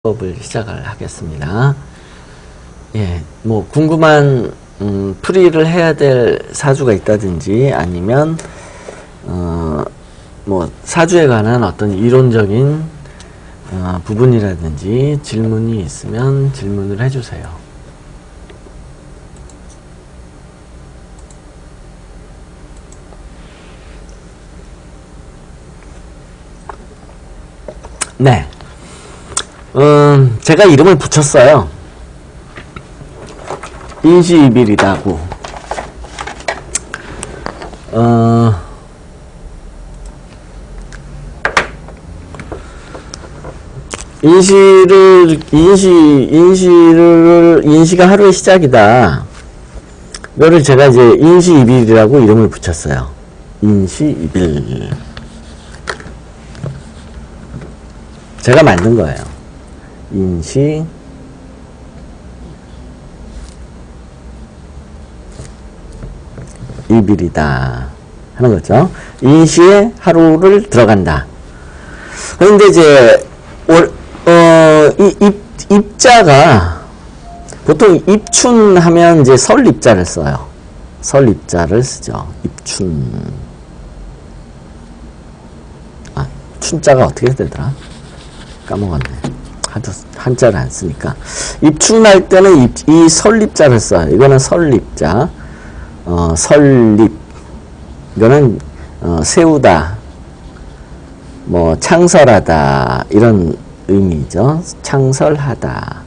수업을 시작을 하겠습니다. 예, 뭐 궁금한 풀이를 해야 될 사주가 있다든지 아니면 뭐 사주에 관한 어떤 이론적인 부분이라든지 질문이 있으면 질문을 해주세요. 네. 제가 이름을 붙였어요. 인시이빌이라고. 인시가 하루의 시작이다. 이거를 제가 이제 인시이빌이라고 이름을 붙였어요. 인시이빌. 제가 만든 거예요. 인시 이빌이다 하는 거죠. 인시에 하루를 들어간다. 그런데 이제 입자가 보통 입춘하면 이제 설입자를 써요. 설입자를 쓰죠. 입춘. 춘자가 어떻게 되더라? 까먹었네. 하도 한자를 안 쓰니까. 입춘할 때는 이 설립자를 써요. 이거는 설립자. 설립. 이거는 세우다. 뭐 창설하다. 이런 의미죠. 창설하다.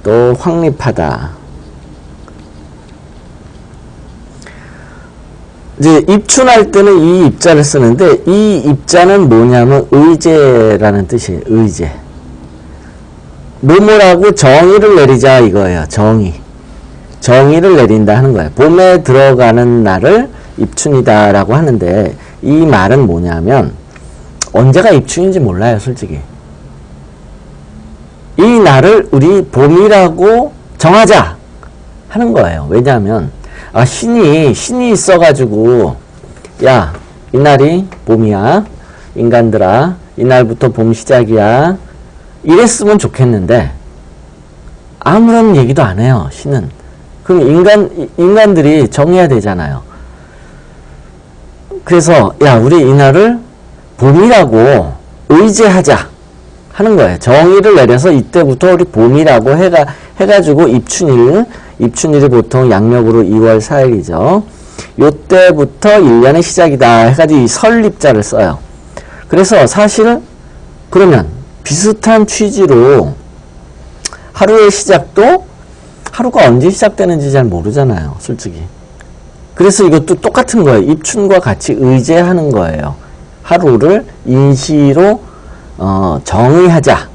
또 확립하다. 이제 입춘할 때는 이 입자를 쓰는데 이 입자는 뭐냐면 의제라는 뜻이에요. 의제. 뭐뭐라고 정의를 내리자 이거예요. 정의를 내린다 하는 거예요. 봄에 들어가는 날을 입춘이다 라고 하는데 이 말은 뭐냐면 언제가 입춘인지 몰라요. 솔직히. 이 날을 우리 봄이라고 정하자 하는 거예요. 왜냐하면 신이 있어가지고 야 이날이 봄이야. 인간들아 이날부터 봄 시작이야. 이랬으면 좋겠는데 아무런 얘기도 안 해요. 신은. 그럼 인간들이 정해야 되잖아요. 그래서 야 우리 이날을 봄이라고 의제하자 하는 거예요. 정의를 내려서 이때부터 우리 봄이라고 해가지고 입춘일이 보통 양력으로 2월 4일이죠. 요때부터 1년의 시작이다 해가지고 이 설립자를 써요. 그래서 사실 그러면 비슷한 취지로 하루의 시작도 하루가 언제 시작되는지 잘 모르잖아요. 솔직히. 그래서 이것도 똑같은 거예요. 입춘과 같이 의제하는 거예요. 하루를 인시로 정의하자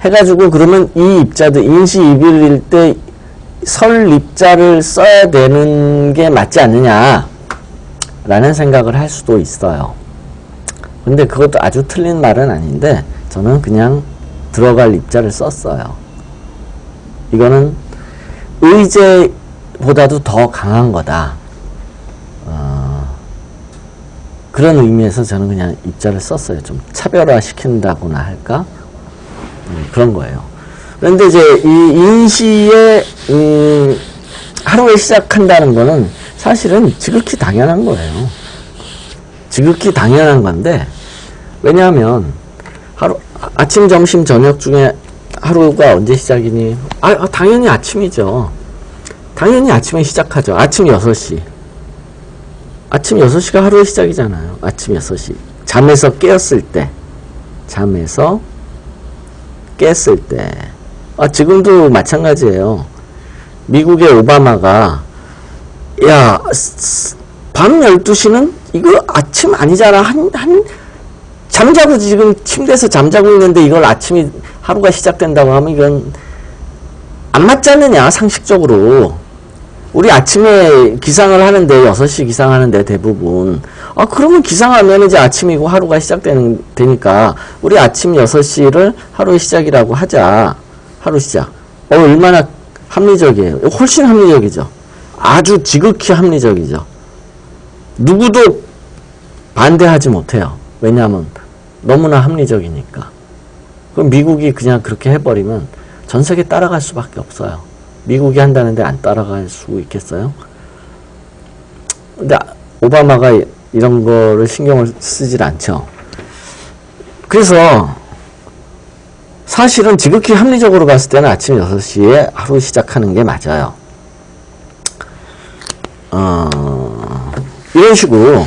해가지고 그러면 이 입자도 인시이빌일 때 설립자를 써야 되는 게 맞지 않느냐 라는 생각을 할 수도 있어요. 근데 그것도 아주 틀린 말은 아닌데 저는 그냥 들어갈 입자를 썼어요. 이거는 의제보다도 더 강한 거다. 그런 의미에서 저는 그냥 입자를 썼어요. 좀 차별화 시킨다고나 할까? 그런 거예요. 그런데 이제 이 인시에 하루에 시작한다는 거는 사실은 지극히 당연한 거예요. 지극히 당연한 건데 왜냐하면 아침, 점심, 저녁 중에 하루가 언제 시작이니? 당연히 아침이죠. 당연히 아침에 시작하죠. 아침 6시. 아침 6시가 하루의 시작이잖아요. 아침 6시. 잠에서 깨었을 때. 잠에서 깼을 때. 지금도 마찬가지예요. 미국의 오바마가 야, 밤 12시는 이거 아침 아니잖아. 잠자고 지금 침대에서 잠자고 있는데 이걸 아침이 하루가 시작된다고 하면 이건 안 맞지 않느냐 상식적으로. 우리 아침에 기상을 하는데 6시 기상하는데 대부분 그러면 기상하면 이제 아침이고 하루가 되니까 우리 아침 6시를 하루의 시작이라고 하자. 하루 시작. 얼마나 합리적이에요. 훨씬 합리적이죠. 아주 지극히 합리적이죠. 누구도 반대하지 못해요. 왜냐하면 너무나 합리적이니까. 그럼 미국이 그냥 그렇게 해버리면 전 세계 따라갈 수밖에 없어요. 미국이 한다는데 안 따라갈 수 있겠어요? 근데 오바마가 이런 거를 신경을 쓰질 않죠. 그래서 사실은 지극히 합리적으로 봤을 때는 아침 6시에 하루 시작하는 게 맞아요. 이런 식으로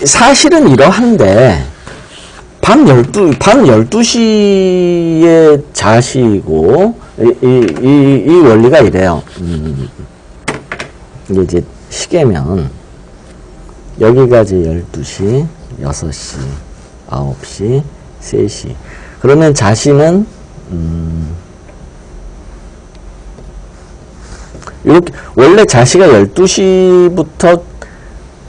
사실은 이러한데 밤 12시에 자시고 이 원리가 이래요. 이게 이제 시계면 여기가 이제 12시, 6시, 9시, 3시. 그러면 자시는 이렇게 원래 자시가 12시부터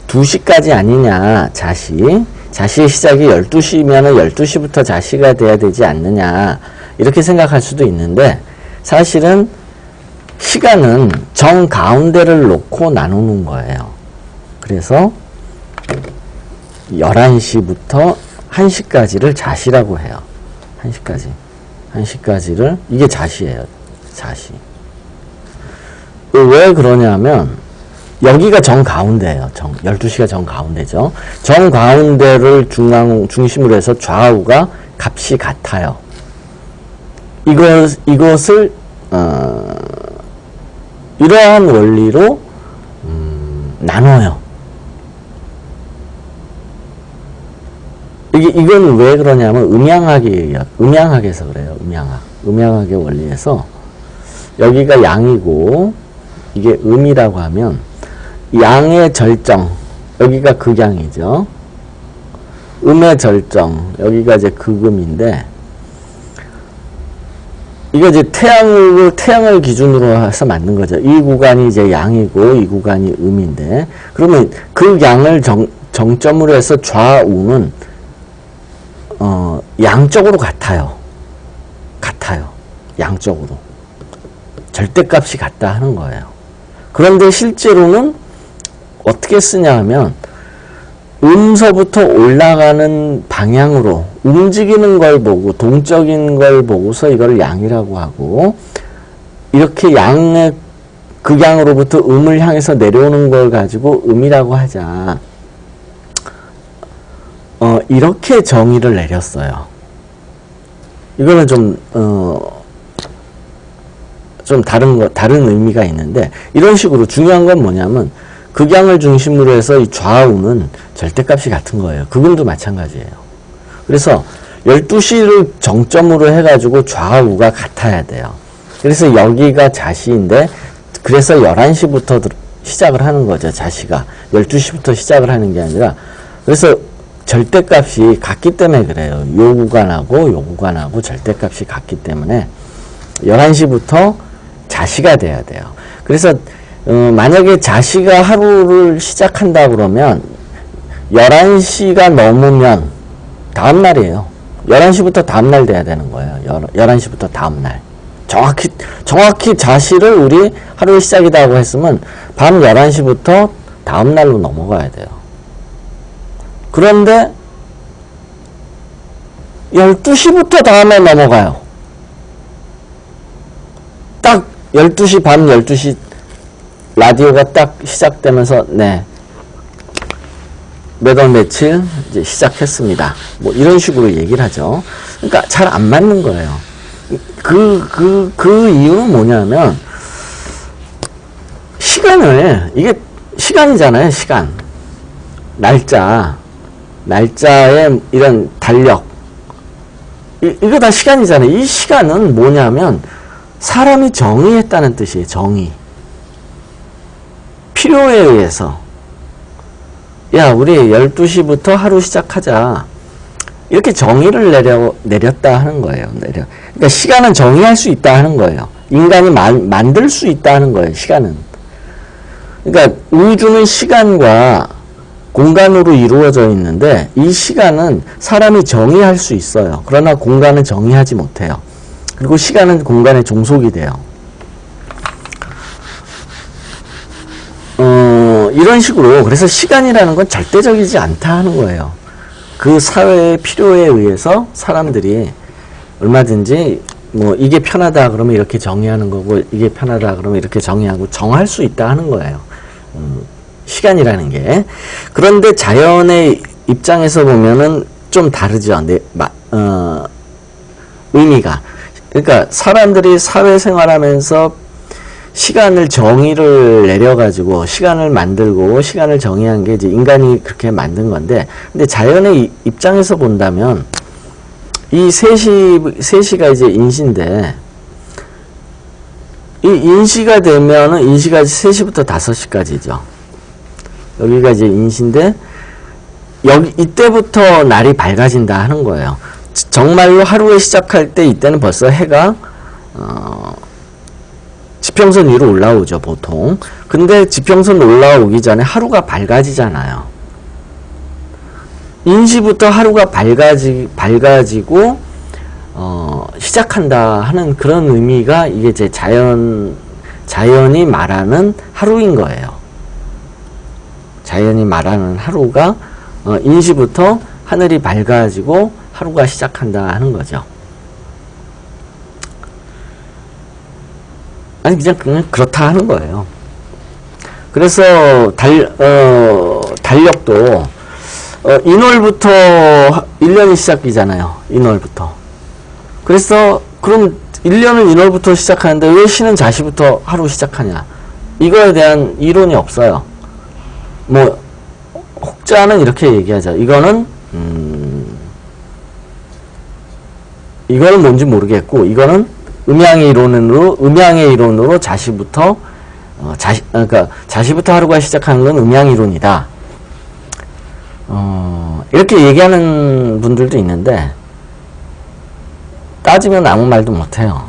2시까지 아니냐. 자시의 시작이 12시면은 12시부터 자시가 돼야 되지 않느냐. 이렇게 생각할 수도 있는데 사실은 시간은 정 가운데를 놓고 나누는 거예요. 그래서 11시부터 1시까지를 자시라고 해요. 1시까지를 이게 자시예요. 자시. 왜 그러냐면 여기가 정 가운데예요. 12시가 정 가운데죠. 정 가운데를 중심으로 해서 좌우가 값이 같아요. 이것을 이러한 원리로 나눠요. 이건 왜 그러냐면 음양학에서 그래요. 음양학의 원리에서 여기가 양이고 이게 음이라고 하면 양의 절정 여기가 극양이죠. 음의 절정 여기가 이제 극음인데 이거 이제 태양을 기준으로 해서 만든 거죠. 이 구간이 이제 양이고 이 구간이 음인데 그러면 그 양을 정점으로 해서 좌우는 양쪽으로 같아요. 양쪽으로. 절대값이 같다 하는 거예요. 그런데 실제로는 어떻게 쓰냐 하면 음서부터 올라가는 방향으로 움직이는 걸 보고 동적인 걸 보고서 이걸 양이라고 하고 이렇게 양의 극양으로부터 음을 향해서 내려오는 걸 가지고 음이라고 하자. 이렇게 정의를 내렸어요. 이거는 좀 다른 의미가 있는데 이런 식으로 중요한 건 뭐냐면 극양을 중심으로 해서 이 좌우는 절대값이 같은 거예요. 극음도 마찬가지예요. 그래서 12시를 정점으로 해가지고 좌우가 같아야 돼요. 그래서 여기가 자시인데 그래서 11시부터 시작을 하는 거죠. 자시가 12시부터 시작을 하는 게 아니라 그래서 절대값이 같기 때문에 그래요. 요 구간하고 절대값이 같기 때문에 11시부터 자시가 돼야 돼요. 그래서 만약에 자시가 하루를 시작한다 그러면 11시가 넘으면 다음날이에요. 11시부터 다음날 돼야 되는 거예요. 11시부터 다음날. 정확히 자시를 우리 하루의 시작이라고 했으면 밤 11시부터 다음날로 넘어가야 돼요. 그런데 12시부터 다음에 넘어가요. 딱 12시 밤 12시 라디오가 딱 시작되면서 몇 월 며칠 이제 시작했습니다. 뭐 이런 식으로 얘기를 하죠. 그러니까 잘 안 맞는 거예요. 그 이유는 뭐냐면 이게 시간이잖아요. 시간. 날짜의 이런 달력. 이거 다 시간이잖아요. 이 시간은 뭐냐면 사람이 정의했다는 뜻이에요. 정의. 필요에 의해서 야 우리 12시부터 하루 시작하자 이렇게 정의를 내렸다 하는 거예요. 그러니까 시간은 정의할 수 있다 하는 거예요. 인간이 만들 수 있다 하는 거예요. 시간은. 그러니까 우주는 시간과 공간으로 이루어져 있는데 이 시간은 사람이 정의할 수 있어요. 그러나 공간은 정의하지 못해요. 그리고 시간은 공간의 종속이 돼요. 이런 식으로 그래서 시간이라는 건 절대적이지 않다 하는 거예요. 그 사회의 필요에 의해서 사람들이 얼마든지 뭐 이게 편하다 그러면 이렇게 정의하는 거고 이게 편하다 그러면 이렇게 정의하고 정할 수 있다 하는 거예요. 시간이라는 게. 그런데 자연의 입장에서 보면은 좀 다르죠. 의미가. 그러니까 사람들이 사회생활하면서 시간을 정의를 내려가지고 시간을 만들고 시간을 정의한 게 이제 인간이 그렇게 만든 건데, 근데 자연의 입장에서 본다면 이 3시가 이제 인시인데, 이 인시가 되면은 인시가 3시부터 5시까지죠. 여기가 이제 인시인데, 이때부터 날이 밝아진다 하는 거예요. 정말로 하루에 시작할 때 이때는 벌써 해가, 지평선 위로 올라오죠, 보통. 근데 지평선 올라오기 전에 하루가 밝아지잖아요. 인시부터 하루가 밝아지고, 시작한다 하는 그런 의미가 이게 제 자연이 말하는 하루인 거예요. 자연이 말하는 하루가, 인시부터 하늘이 밝아지고 하루가 시작한다 하는 거죠. 아니, 그냥 그렇다 하는 거예요. 그래서, 달력도, 인월부터 1년이 시작이잖아요. 인월부터. 그래서, 그럼 1년을 인월부터 시작하는데 왜 시는 자시부터 하루 시작하냐? 이거에 대한 이론이 없어요. 뭐, 혹자는 이렇게 얘기하죠. 이거는 뭔지 모르겠고, 이거는 음양의 이론으로 자시부터 그러니까 자시부터 하루가 시작하는 건 음양 이론이다. 이렇게 얘기하는 분들도 있는데 따지면 아무 말도 못해요.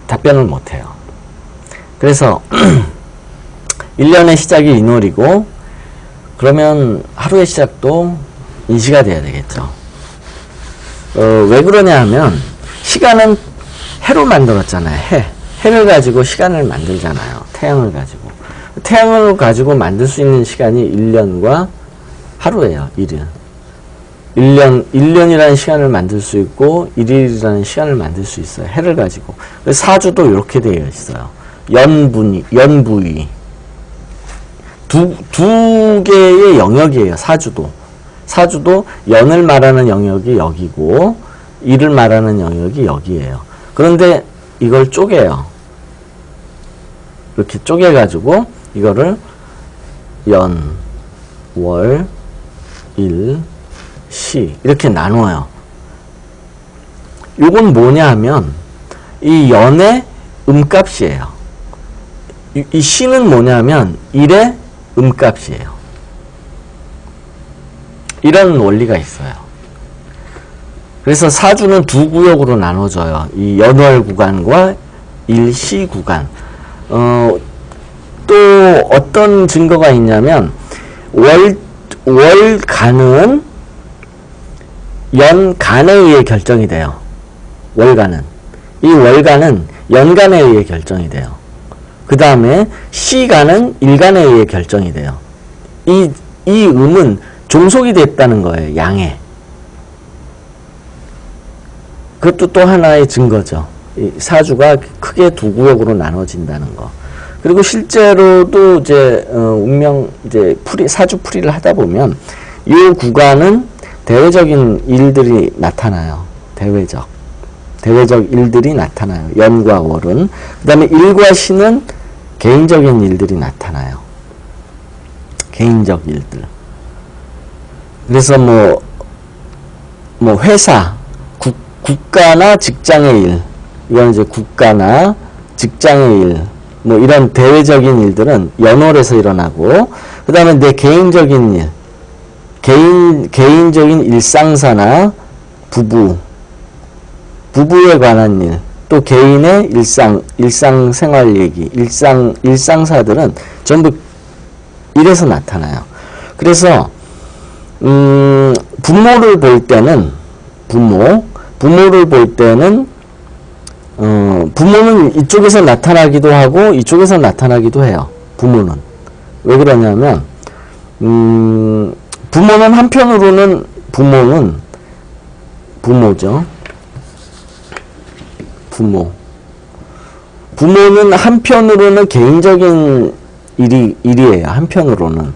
답변을 못해요. 그래서 1년의 시작이 인월이고 그러면 하루의 시작도 인시가 돼야 되겠죠. 왜 그러냐 하면 시간은 해로 만들었잖아요. 해를 가지고 시간을 만들잖아요. 태양을 가지고 만들 수 있는 시간이 1년과 하루예요. 1년이라는 시간을 만들 수 있고 1일이라는 시간을 만들 수 있어요. 해를 가지고. 사주도 이렇게 되어 있어요. 연부위 두 개의 영역이에요. 사주도 연을 말하는 영역이 여기고 일을 말하는 영역이 여기에요. 그런데 이걸 쪼개요. 이렇게 쪼개가지고 이거를 연, 월, 일, 시 이렇게 나누어요. 요건 뭐냐 하면 이 연의 음값이에요. 이 시는 뭐냐 하면 일의 음값이에요. 이런 원리가 있어요. 그래서 사주는 두 구역으로 나눠져요. 이 연월 구간과 일시 구간. 또 어떤 증거가 있냐면 월간은 연간에 의해 결정이 돼요. 월간은. 이 월간은 연간에 의해 결정이 돼요. 그 다음에 시간은 일간에 의해 결정이 돼요. 이 음은 종속이 됐다는 거예요. 양에. 그것도 또 하나의 증거죠. 이 사주가 크게 두 구역으로 나눠진다는 거. 그리고 실제로도 이제 사주 풀이를 하다 보면 이 구간은 대외적인 일들이 나타나요. 대외적 일들이 나타나요. 연과 월은. 그 다음에 일과 시는 개인적인 일들이 나타나요. 개인적 일들. 그래서 회사, 국가나 직장의 일, 이건 이제 국가나 직장의 일, 이런 대외적인 일들은 연월에서 일어나고, 그 다음에 내 개인적인 일, 개인적인 일상사나 부부에 관한 일, 또 개인의 일상생활 얘기, 일상사들은 전부 일에서 나타나요. 그래서 부모를 볼 때는 부모는 이쪽에서 나타나기도 하고 이쪽에서 나타나기도 해요. 부모는 왜 그러냐면 부모는 한편으로는 부모죠. 부모는 한편으로는 개인적인 일이에요. 한편으로는.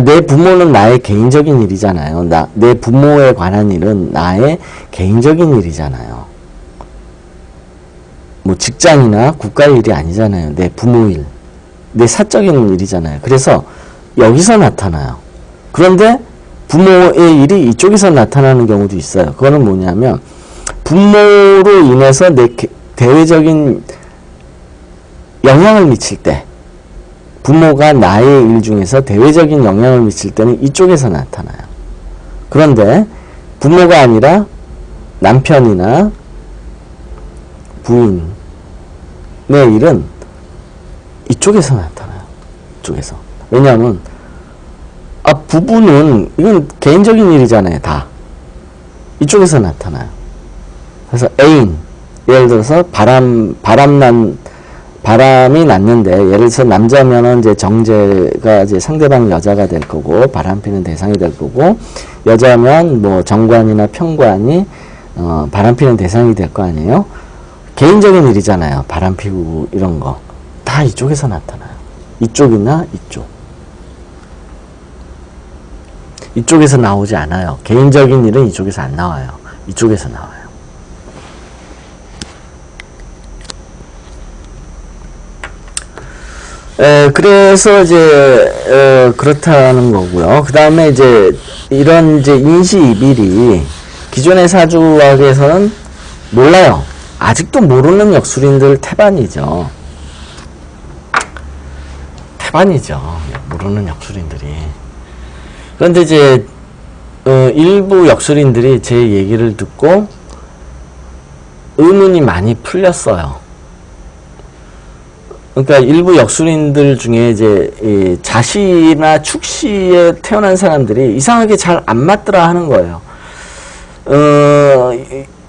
내 부모는 나의 개인적인 일이잖아요. 내 부모에 관한 일은 나의 개인적인 일이잖아요. 뭐 직장이나 국가의 일이 아니잖아요. 내 부모 일, 내 사적인 일이잖아요. 그래서 여기서 나타나요. 그런데 부모의 일이 이쪽에서 나타나는 경우도 있어요. 그거는 뭐냐면 부모로 인해서 내 대외적인 영향을 미칠 때, 부모가 나의 일 중에서 대외적인 영향을 미칠 때는 이쪽에서 나타나요. 그런데 부모가 아니라 남편이나 부인의 일은 이쪽에서 나타나요. 이쪽에서. 왜냐하면 부부는 이건 개인적인 일이잖아요. 다. 이쪽에서 나타나요. 그래서 애인, 예를 들어서 바람이 났는데, 예를 들어서 남자면은 이제 정제가 이제 상대방 여자가 될 거고, 바람 피는 대상이 될 거고, 여자면 뭐 정관이나 평관이, 바람 피는 대상이 될 거 아니에요? 개인적인 일이잖아요. 바람 피고 이런 거. 다 이쪽에서 나타나요. 이쪽이나 이쪽. 이쪽에서 나오지 않아요. 개인적인 일은 이쪽에서 안 나와요. 이쪽에서 나와요. 그래서 이제 그렇다는 거고요. 그 다음에 이제 이런 이제 인시이빌이 기존의 사주학에서는 몰라요. 아직도 모르는 역술인들 태반이죠. 모르는 역술인들이. 그런데 이제 일부 역술인들이 제 얘기를 듣고 의문이 많이 풀렸어요. 그러니까 일부 역술인들 중에 이제 자시나 축시에 태어난 사람들이 이상하게 잘 안 맞더라 하는 거예요.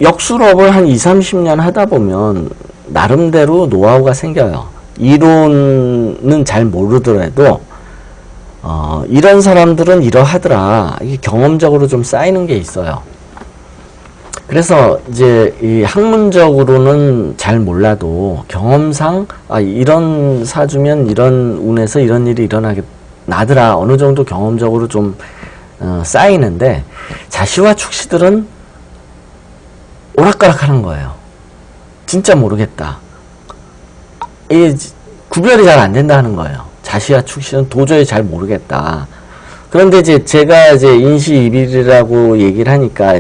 역술업을 한 20-30년 하다 보면 나름대로 노하우가 생겨요. 이론은 잘 모르더라도 이런 사람들은 이러하더라. 이게 경험적으로 좀 쌓이는 게 있어요. 그래서 이제 이 학문적으로는 잘 몰라도 경험상 이런 사주면 이런 운에서 이런 일이 일어나게 나더라. 어느 정도 경험적으로 좀 쌓이는데, 자시와 축시들은 오락가락 하는 거예요. 진짜 모르겠다. 이게 구별이 잘 안 된다 하는 거예요. 자시와 축시는 도저히 잘 모르겠다. 그런데 이제 제가 이제 인시이빌이라고 얘기를 하니까,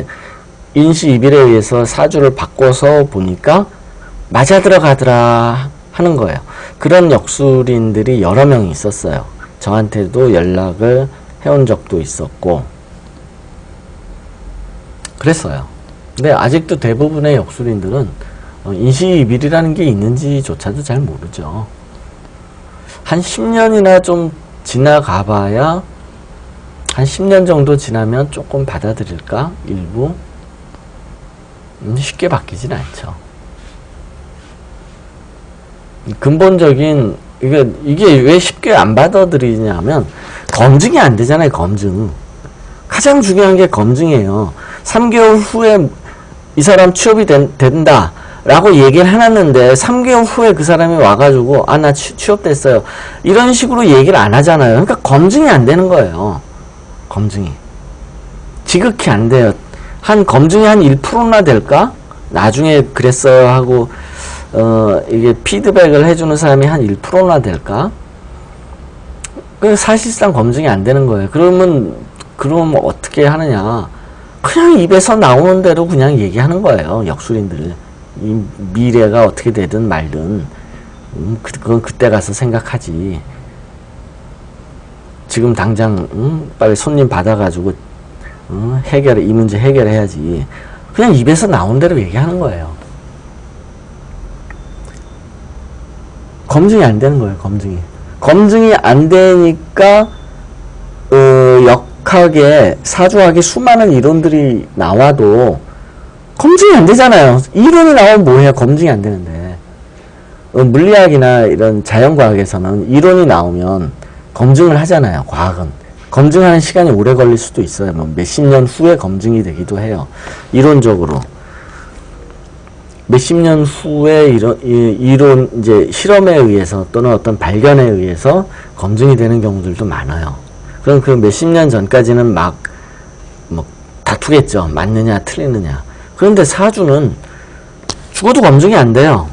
인시이빌에 의해서 사주를 바꿔서 보니까 맞아 들어가더라 하는 거예요. 그런 역술인들이 여러 명 있었어요. 저한테도 연락을 해온 적도 있었고 그랬어요. 근데 아직도 대부분의 역술인들은 인시이빌이라는 게 있는지조차도 잘 모르죠. 한 10년이나 좀 지나가 봐야, 한 10년 정도 지나면 조금 받아들일까? 일부. 쉽게 바뀌진 않죠. 근본적인, 이게 왜 쉽게 안 받아들이냐면, 검증이 안 되잖아요, 검증. 가장 중요한 게 검증이에요. 3개월 후에 이 사람 취업이 된다 라고 얘기를 해놨는데 3개월 후에 그 사람이 와가지고 나 취업됐어요, 이런 식으로 얘기를 안 하잖아요. 그러니까 검증이 안 되는 거예요. 검증이 지극히 안 돼요. 검증이 한 1%나 될까? 나중에 그랬어요 하고 이게 피드백을 해주는 사람이 한 1%나 될까? 사실상 검증이 안 되는 거예요. 그럼 어떻게 하느냐? 그냥 입에서 나오는 대로 그냥 얘기하는 거예요. 역술인들. 이 미래가 어떻게 되든 말든 그건 그때 가서 생각하지. 지금 당장 빨리 손님 받아가지고 이 문제 해결해야지. 그냥 입에서 나온 대로 얘기하는 거예요. 검증이 안 되는 거예요. 검증이 안 되니까 사주학에 수많은 이론들이 나와도 검증이 안 되잖아요. 이론이 나오면 뭐해요? 검증이 안 되는데. 물리학이나 이런 자연과학에서는 이론이 나오면 검증을 하잖아요. 과학은 검증하는 시간이 오래 걸릴 수도 있어요. 뭐 몇십 년 후에 검증이 되기도 해요. 이론적으로. 몇십 년 후에 이론, 이제 실험에 의해서 또는 어떤 발견에 의해서 검증이 되는 경우들도 많아요. 그럼 그 몇십 년 전까지는 막, 뭐, 다투겠죠. 맞느냐, 틀리느냐. 그런데 사주는 죽어도 검증이 안 돼요.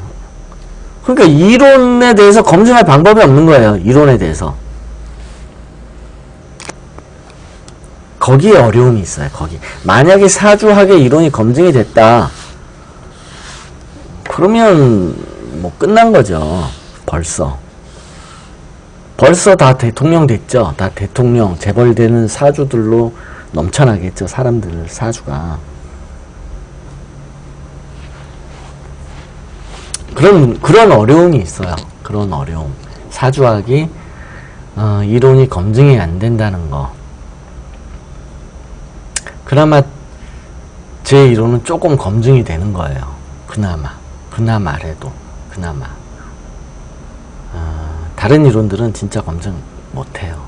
그러니까 이론에 대해서 검증할 방법이 없는 거예요. 이론에 대해서. 거기에 어려움이 있어요. 거기. 만약에 사주학의 이론이 검증이 됐다. 그러면 뭐 끝난 거죠. 벌써 다 대통령 됐죠. 다 대통령, 재벌되는 사주들로 넘쳐나겠죠. 사람들 사주가. 그런 어려움이 있어요. 그런 어려움. 사주학이 이론이 검증이 안 된다는 거. 그나마 제 이론은 조금 검증이 되는 거예요. 그나마래도. 다른 이론들은 진짜 검증 못해요.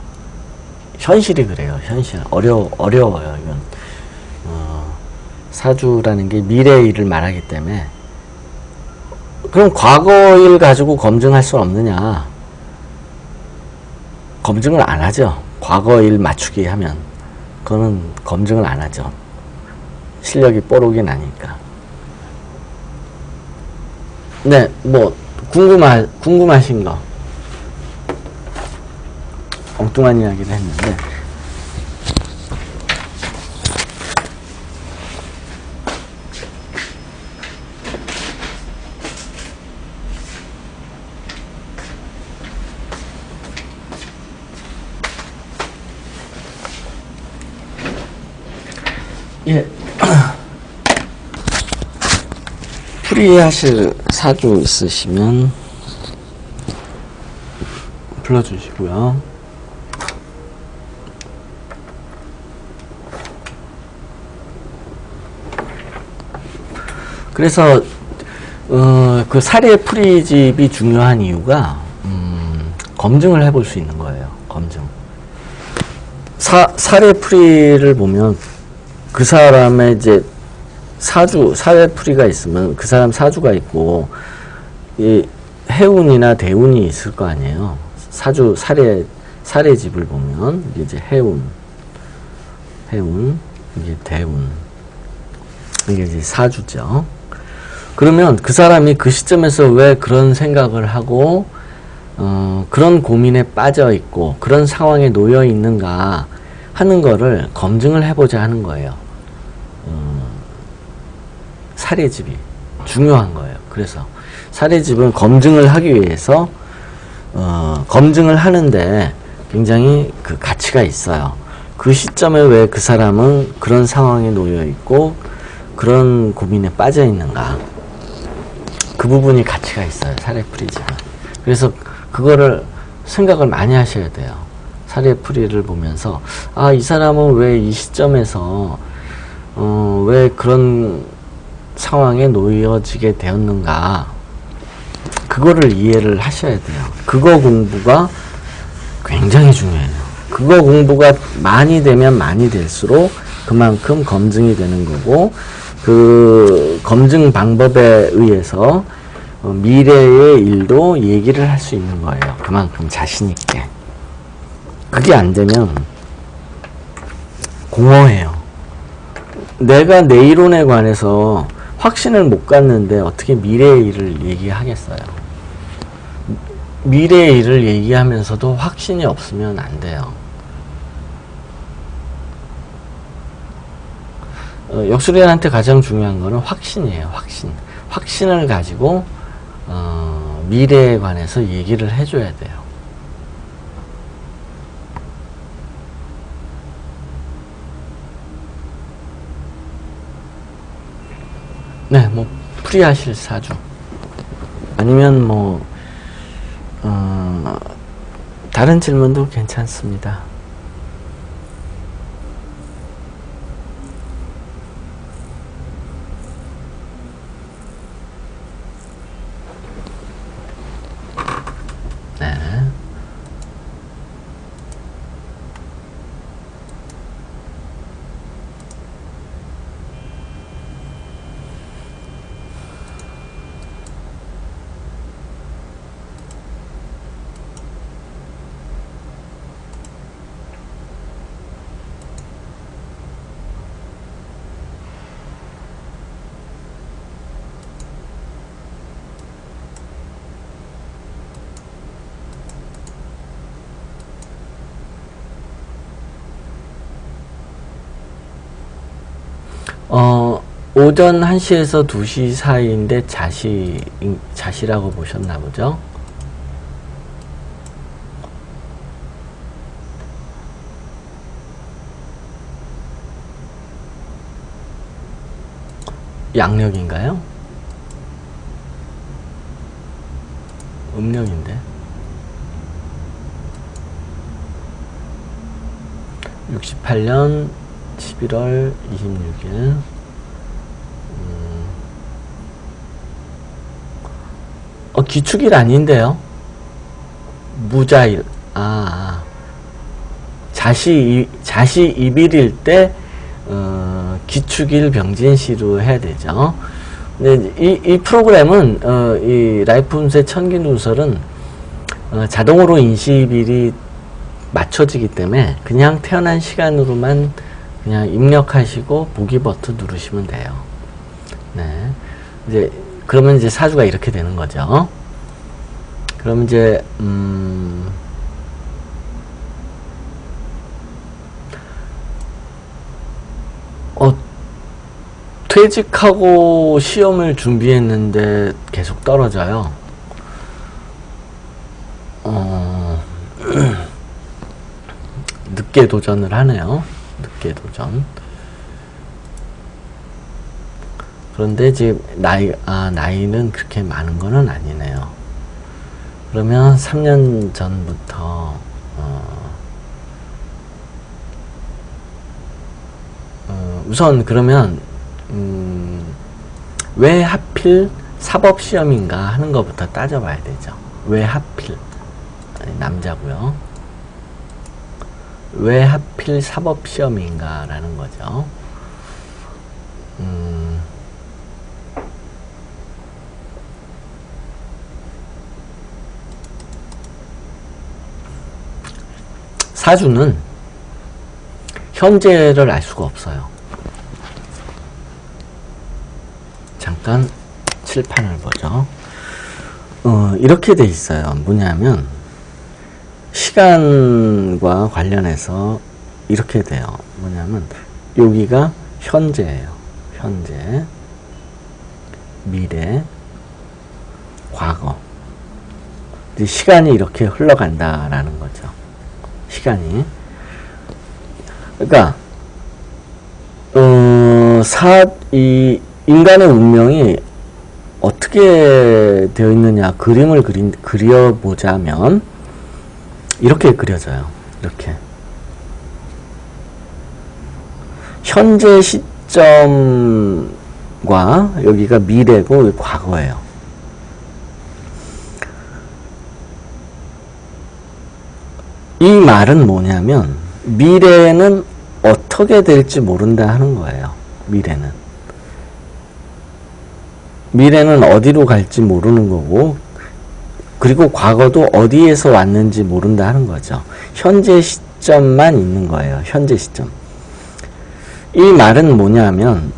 현실이 그래요. 현실. 어려워요. 이건. 사주라는 게 미래의 일을 말하기 때문에. 그럼 과거 일 가지고 검증할 수 없느냐? 검증을 안 하죠. 과거 일 맞추기 하면. 그거는 검증을 안 하죠. 실력이 뽀록이 나니까. 네, 뭐 궁금하신 거. 엉뚱한 이야기를 했는데. 예. 풀이하실 사주 있으시면 불러주시고요. 그래서 그 사례 풀이집이 중요한 이유가 검증을 해볼 수 있는 거예요. 검증. 사례 풀이를 보면 그 사람의 이제 사례 풀이가 있으면 그 사람 사주가 있고 이 해운이나 대운이 있을 거 아니에요. 사례집을 보면 이제 해운, 이게 대운, 이게 이제 사주죠. 그러면 그 사람이 그 시점에서 왜 그런 생각을 하고 그런 고민에 빠져 있고 그런 상황에 놓여 있는가 하는 거를 검증을 해보자 하는 거예요. 사례집이 중요한 거예요. 그래서 사례집은 검증을 하기 위해서 검증을 하는데 굉장히 그 가치가 있어요. 그 시점에 왜 그 사람은 그런 상황에 놓여 있고 그런 고민에 빠져 있는가, 그 부분이 가치가 있어요. 사례풀이집은. 그래서 그거를 생각을 많이 하셔야 돼요. 사례풀이를 보면서 이 사람은 왜 이 시점에서 왜 그런 상황에 놓여지게 되었는가, 그거를 이해를 하셔야 돼요. 그거 공부가 굉장히 중요해요. 그거 공부가 많이 되면 많이 될수록 그만큼 검증이 되는 거고, 그 검증 방법에 의해서 미래의 일도 얘기를 할 수 있는 거예요. 그만큼 자신 있게. 그게 안 되면 공허해요. 내가 내 이론에 관해서 확신을 못 갖는데 어떻게 미래의 일을 얘기하겠어요? 미래의 일을 얘기하면서도 확신이 없으면 안 돼요. 역술인한테 가장 중요한 거는 확신이에요. 확신을 가지고 미래에 관해서 얘기를 해줘야 돼요. 네, 뭐 풀이하실 사주 아니면 뭐 다른 질문도 괜찮습니다. 네. 오전 1시에서 2시 사이인데 자시라고 보셨나 보죠? 양력인가요? 음력인데 68년 11월 26일 기축일 아닌데요? 무자일. 자시 입일일 때 기축일 병진시로 해야 되죠. 근데 이 프로그램은 이 라이프 운세 천기 누설은 자동으로 인시일이 맞춰지기 때문에 그냥 태어난 시간으로만 그냥 입력하시고 보기 버튼 누르시면 돼요. 네. 이제 그러면 이제 사주가 이렇게 되는 거죠. 그럼 이제 퇴직하고 시험을 준비했는데 계속 떨어져요. 늦게 도전을 하네요. 늦게 도전. 그런데 지금 나이는 그렇게 많은 거는 아니네요. 그러면 3년 전부터 우선 그러면 왜 하필 사법시험인가 하는 것부터 따져봐야 되죠. 왜 하필 남자고요. 왜 하필 사법시험인가 라는 거죠. 사주는 현재를 알 수가 없어요. 잠깐 칠판을 보죠. 이렇게 돼 있어요. 뭐냐면 시간과 관련해서 이렇게 돼요. 뭐냐면 여기가 현재예요. 현재, 미래, 과거. 시간이 이렇게 흘러간다라는 거죠. 시간이. 그러니까 인간의 운명이 어떻게 되어 있느냐 그림을 그려보자면 이렇게 그려져요. 이렇게 현재 시점과 여기가 미래고 과거예요. 이 말은 뭐냐면 미래는 어떻게 될지 모른다 하는 거예요. 미래는 어디로 갈지 모르는 거고, 그리고 과거도 어디에서 왔는지 모른다 하는 거죠. 현재 시점만 있는 거예요. 현재 시점. 이 말은 뭐냐면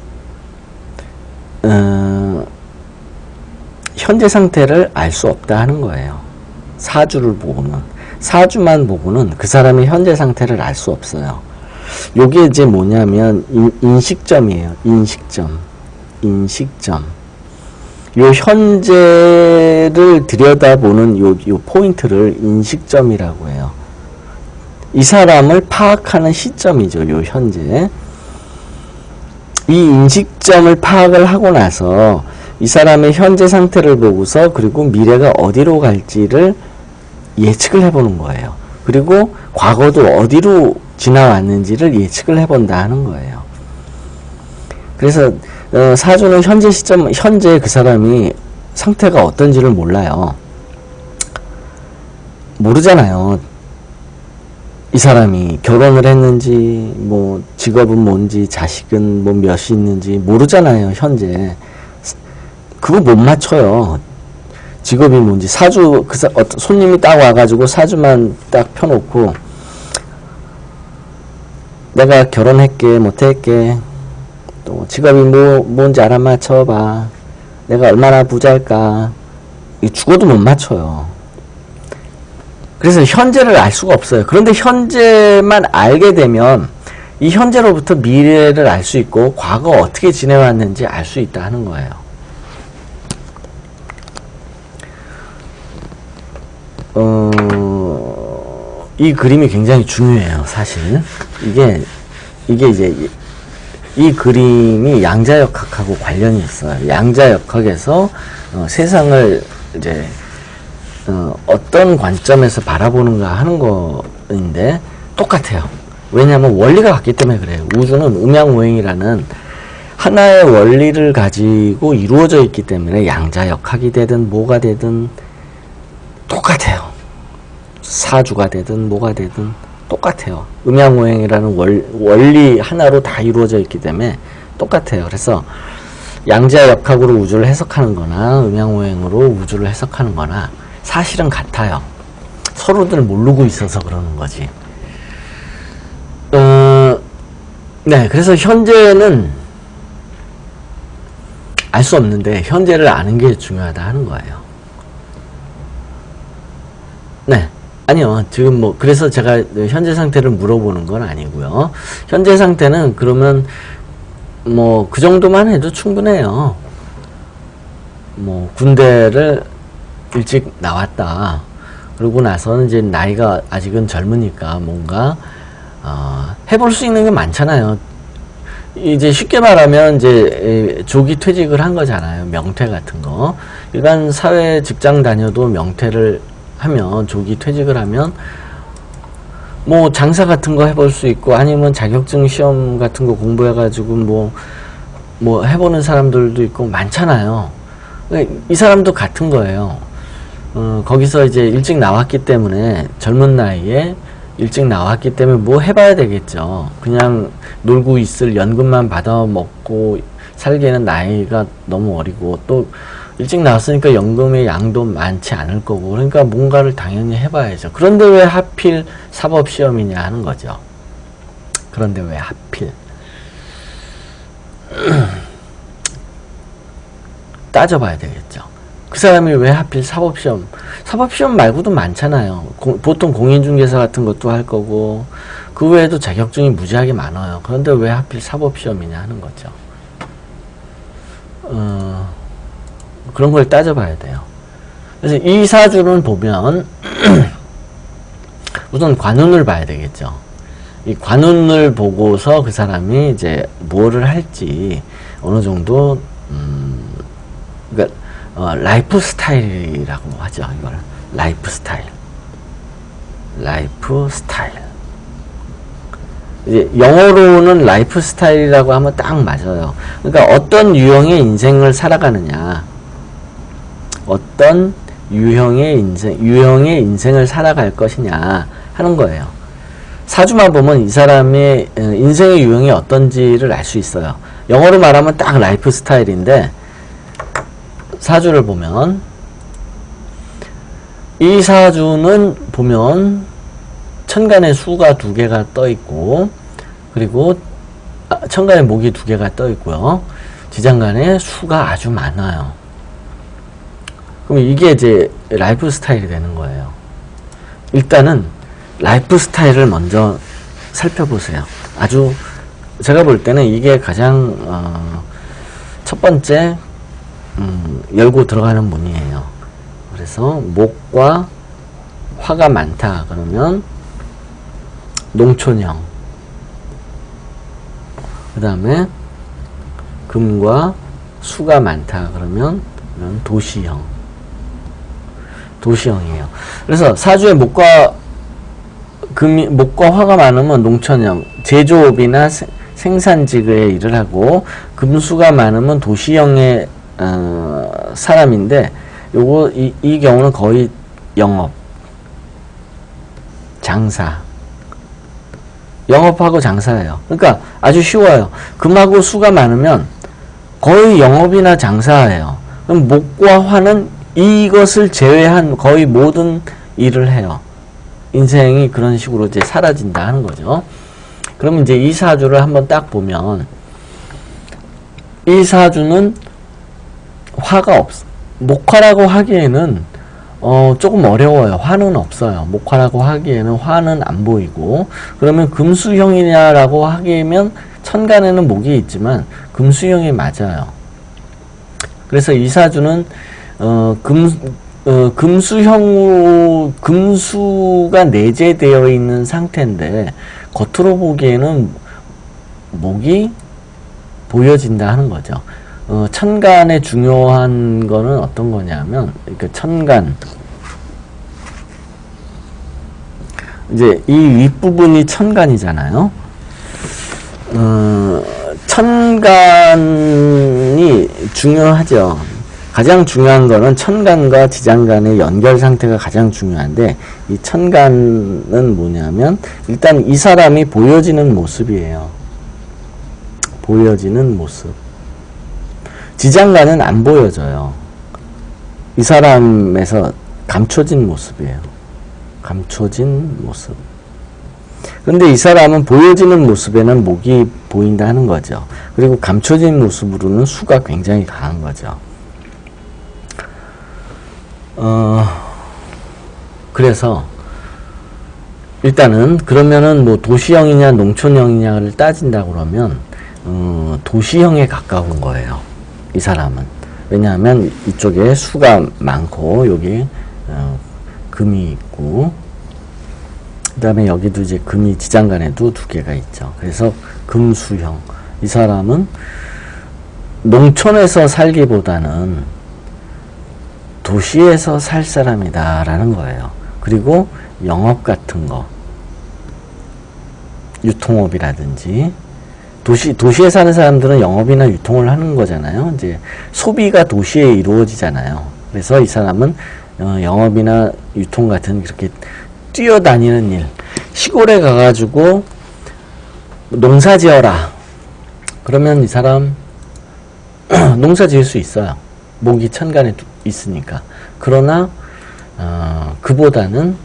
현재 상태를 알 수 없다 하는 거예요. 사주를 보고는. 사주만 보고는 그 사람의 현재 상태를 알 수 없어요. 요게 이제 뭐냐면 인식점이에요. 인식점. 요 현재를 들여다보는 요 포인트를 인식점이라고 해요. 이 사람을 파악하는 시점이죠. 요 현재. 이 인식점을 파악을 하고 나서 이 사람의 현재 상태를 보고서 그리고 미래가 어디로 갈지를 예측을 해보는 거예요. 그리고 과거도 어디로 지나왔는지를 예측을 해본다 하는 거예요. 그래서 사주는 현재 시점, 현재 그 사람이 상태가 어떤지를 몰라요. 모르잖아요. 이 사람이 결혼을 했는지, 뭐 직업은 뭔지, 자식은 뭐 몇이 있는지 모르잖아요. 현재 그거 못 맞춰요. 직업이 뭔지. 사주 손님이 딱 와가지고 사주만 딱 펴놓고 내가 결혼할게 못할게 또 직업이 뭔지 알아맞혀봐. 내가 얼마나 부자일까. 죽어도 못 맞춰요. 그래서 현재를 알 수가 없어요. 그런데 현재만 알게 되면 이 현재로부터 미래를 알 수 있고 과거 어떻게 지내왔는지 알 수 있다 하는 거예요. 이 그림이 굉장히 중요해요, 사실. 이게 이제 이 그림이 양자역학하고 관련이 있어요. 양자역학에서 세상을 이제 어떤 관점에서 바라보는가 하는 거인데 똑같아요. 왜냐하면 원리가 같기 때문에 그래요. 우주는 음양오행이라는 하나의 원리를 가지고 이루어져 있기 때문에 양자역학이 되든 뭐가 되든 똑같아요. 사주가 되든 뭐가 되든 똑같아요. 음양오행이라는 원리 하나로 다 이루어져 있기 때문에 똑같아요. 그래서 양자역학으로 우주를 해석하는 거나 음양오행으로 우주를 해석하는 거나 사실은 같아요. 서로들 모르고 있어서 그러는 거지. 네, 그래서 현재는 알 수 없는데 현재를 아는 게 중요하다 하는 거예요. 네. 아니요. 지금 뭐 그래서 제가 현재 상태를 물어보는 건 아니고요. 현재 상태는 그러면 뭐 그 정도만 해도 충분해요. 뭐 군대를 일찍 나왔다. 그러고 나서는 이제 나이가 아직은 젊으니까 뭔가 해볼 수 있는 게 많잖아요. 이제 쉽게 말하면 이제 조기 퇴직을 한 거잖아요. 명퇴 같은 거. 일반 사회 직장 다녀도 명퇴를 하면, 조기 퇴직을 하면 뭐 장사 같은 거 해볼 수 있고, 아니면 자격증 시험 같은 거 공부해 가지고 뭐 해보는 사람들도 있고 많잖아요. 이 사람도 같은 거예요. 거기서 이제 일찍 나왔기 때문에, 젊은 나이에 일찍 나왔기 때문에 뭐 해봐야 되겠죠. 그냥 놀고 있을 연금만 받아 먹고 살기에는 나이가 너무 어리고, 또 일찍 나왔으니까 연금의 양도 많지 않을 거고, 그러니까 뭔가를 당연히 해봐야죠. 그런데 왜 하필 사법시험이냐 하는 거죠. 그런데 왜 하필. 따져봐야 되겠죠. 그 사람이 왜 하필 사법시험 말고도 많잖아요. 보통 공인중개사 같은 것도 할 거고, 그 외에도 자격증이 무지하게 많아요. 그런데 왜 하필 사법시험이냐 하는 거죠. 그런 걸 따져봐야 돼요. 그래서 이 사주는 보면 우선 관운을 봐야 되겠죠. 이 관운을 보고서 그 사람이 이제 뭐를 할지 어느 정도 그러니까 라이프 스타일이라고 하죠. 이걸 라이프 스타일. 이제 영어로는 라이프 스타일이라고 하면 딱 맞아요. 그러니까 어떤 유형의 인생을 살아가느냐, 어떤 유형의 인생을 살아갈 것이냐 하는 거예요. 사주만 보면 이 사람의 인생의 유형이 어떤지를 알 수 있어요. 영어로 말하면 딱 라이프 스타일인데, 사주를 보면 이 사주는 보면 천간에 수가 2개가 떠 있고, 그리고 천간에 목이 2개가 떠 있고요. 지장간에 수가 아주 많아요. 그럼 이게 이제 라이프 스타일이 되는 거예요. 일단은 라이프 스타일을 먼저 살펴보세요. 아주 제가 볼 때는 이게 가장 첫 번째 열고 들어가는 문이에요. 그래서 목과 화가 많다 그러면 농촌형, 그 다음에 금과 수가 많다 그러면 도시형이에요. 그래서 사주에 목과 화가 많으면 농촌형, 제조업이나 생산직의 일을 하고, 금수가 많으면 도시형의 사람인데, 이 경우는 거의 영업, 장사, 영업하고 장사예요. 그러니까 아주 쉬워요. 금하고 수가 많으면 거의 영업이나 장사예요. 그럼 목과 화는 이것을 제외한 거의 모든 일을 해요. 인생이 그런 식으로 이제 사라진다 하는 거죠. 그러면 이제 이 사주를 한번 딱 보면, 이 사주는 화가 목화라고 하기에는 조금 어려워요. 화는 없어요. 목화라고 하기에는 화는 안 보이고, 그러면 금수형이냐라고 하기에는 천간에는 목이 있지만 금수형이 맞아요. 그래서 이 사주는 금수가 내재되어 있는 상태인데 겉으로 보기에는 목이 보여진다 하는 거죠. 천간의 중요한 거는 어떤 거냐면, 그 천간, 이제 이 윗부분이 천간이잖아요. 천간이 중요하죠. 가장 중요한 거는 천간과 지장간의 연결 상태가 가장 중요한데, 이 천간은 뭐냐면 일단 이 사람이 보여지는 모습이에요. 보여지는 모습. 지장간은 안 보여져요. 이 사람에서 감춰진 모습이에요. 감춰진 모습. 근데 이 사람은 보여지는 모습에는 목이 보인다 하는 거죠. 그리고 감춰진 모습으로는 수가 굉장히 강한 거죠. 그래서 일단은 그러면은 뭐 도시형이냐 농촌형이냐를 따진다고 그러면 도시형에 가까운 거예요. 이 사람은. 왜냐하면 이쪽에 수가 많고 여기 금이 있고, 그 다음에 여기도 이제 금이 지장간에도 두 개가 있죠. 그래서 금수형. 이 사람은 농촌에서 살기보다는 도시에서 살 사람이다 라는 거예요. 그리고 영업 같은 거, 유통업이라든지, 도시에 사는 사람들은 영업이나 유통을 하는 거잖아요. 이제 소비가 도시에 이루어지잖아요. 그래서 이 사람은 영업이나 유통 같은 그렇게 뛰어다니는 일, 시골에 가가지고 농사 지어라 그러면 이 사람 농사 지을 수 있어요. 목이 천간에 있으니까. 그러나 그보다는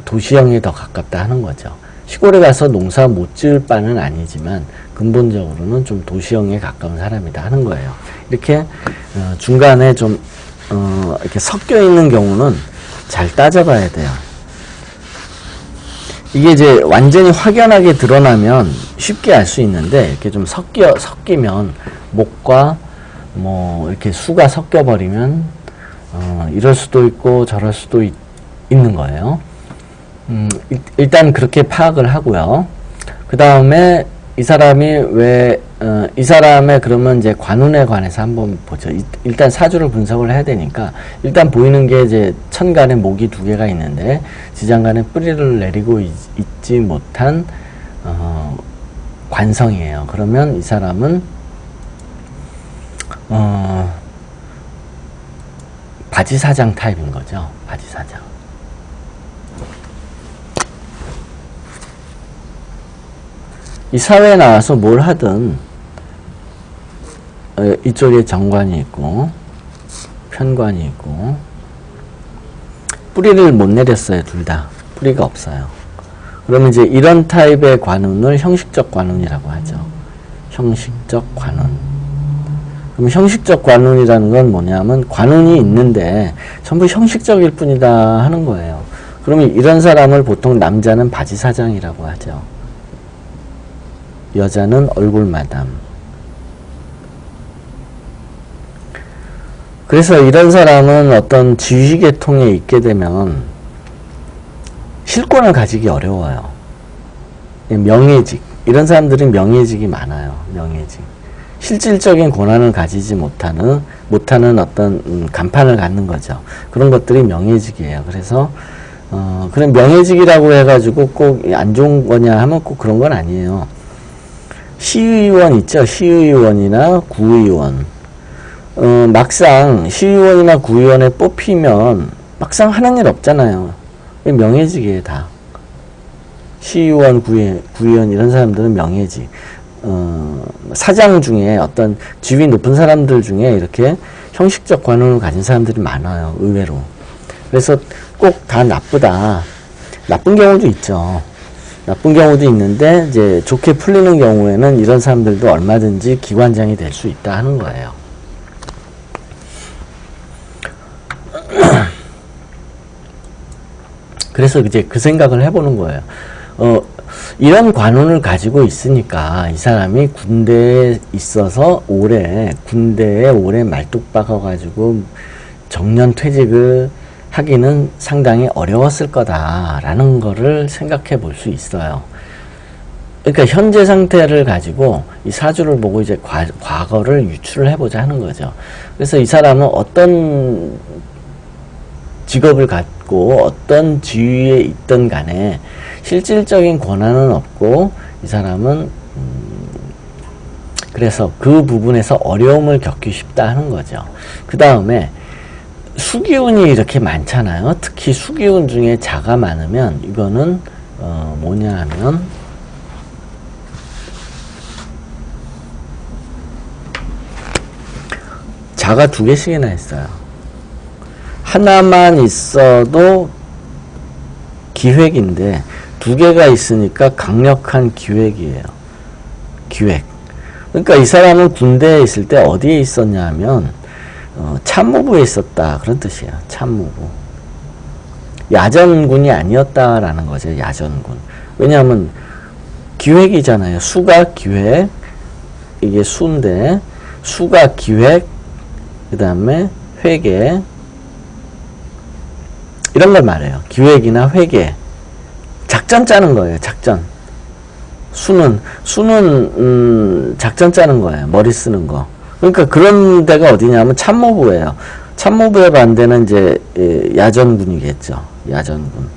도시형에 더 가깝다 하는 거죠. 시골에 가서 농사 못 지을 바는 아니지만 근본적으로는 좀 도시형에 가까운 사람이다 하는 거예요. 이렇게 중간에 좀 이렇게 섞여 있는 경우는 잘 따져봐야 돼요. 이게 이제 완전히 확연하게 드러나면 쉽게 알 수 있는데, 이렇게 좀 섞이면 목과 뭐 이렇게 수가 섞여버리면 이럴 수도 있고 저럴 수도 있는 거예요. 일단 그렇게 파악을 하고요. 그 다음에 이 사람이 이 사람의 그러면 이제 관운에 관해서 한번 보죠. 일단 사주를 분석을 해야 되니까, 일단 보이는 게 이제 천간에 목이 두 개가 있는데 지장간에 뿌리를 내리고 있지 못한 관성이에요. 그러면 이 사람은 바지사장 타입인 거죠. 바지사장. 이 사회에 나와서 뭘 하든 이쪽에 정관이 있고 편관이 있고, 뿌리를 못 내렸어요. 둘 다 뿌리가 없어요. 그러면 이제 이런 타입의 관운을 형식적 관운이라고 하죠. 형식적 관운. 그럼 형식적 관운이라는 건 뭐냐면 관운이 있는데 전부 형식적일 뿐이다 하는 거예요. 그러면 이런 사람을 보통 남자는 바지사장이라고 하죠. 여자는 얼굴마담. 그래서 이런 사람은 어떤 지휘계통에 있게 되면 실권을 가지기 어려워요. 명예직. 이런 사람들은 명예직이 많아요. 명예직. 실질적인 권한을 가지지 못하는 어떤 간판을 갖는 거죠. 그런 것들이 명예직이에요. 그래서 그런 명예직이라고 해가지고 꼭 안 좋은 거냐 하면 꼭 그런 건 아니에요. 시의원 있죠. 시의원이나 구의원. 막상 시의원이나 구의원에 뽑히면 막상 하는 일 없잖아요. 명예직이에요, 다. 시의원, 구의원 이런 사람들은 명예직. 사장 중에 어떤 지위 높은 사람들 중에 이렇게 형식적 관운을 가진 사람들이 많아요, 의외로. 그래서 꼭 다 나쁘다. 나쁜 경우도 있죠. 나쁜 경우도 있는데 이제 좋게 풀리는 경우에는 이런 사람들도 얼마든지 기관장이 될 수 있다 하는 거예요. 그래서 이제 그 생각을 해보는 거예요. 이런 관운을 가지고 있으니까 이 사람이 군대에 있어서 군대에 오래 말뚝 박아가지고 정년 퇴직을 하기는 상당히 어려웠을 거다라는 거를 생각해 볼 수 있어요. 그러니까 현재 상태를 가지고 이 사주를 보고 이제 과거를 유추를 해보자 하는 거죠. 그래서 이 사람은 어떤 직업을 갖고 어떤 지위에 있든 간에 실질적인 권한은 없고 이 사람은 그래서 그 부분에서 어려움을 겪기 쉽다 하는 거죠. 그 다음에 수기운이 이렇게 많잖아요. 특히 수기운 중에 자가 많으면 이거는 뭐냐 하면 자가 2개씩이나 있어요. 하나만 있어도 기획인데 2개가 있으니까 강력한 기획이에요. 기획. 그러니까 이 사람은 군대에 있을 때 어디에 있었냐 하면 참모부에 있었다 그런 뜻이에요. 참모부. 야전군이 아니었다라는 거죠. 야전군. 왜냐하면 기획이잖아요. 수가 기획, 이게 수인데 수가 기획, 그 다음에 회계, 이런 걸 말해요. 기획이나 회계, 작전 짜는 거예요. 작전. 수는 작전 짜는 거예요. 머리 쓰는 거. 그러니까 그런 데가 어디냐면 참모부예요. 참모부의 반대는 이제 야전군이겠죠. 야전군.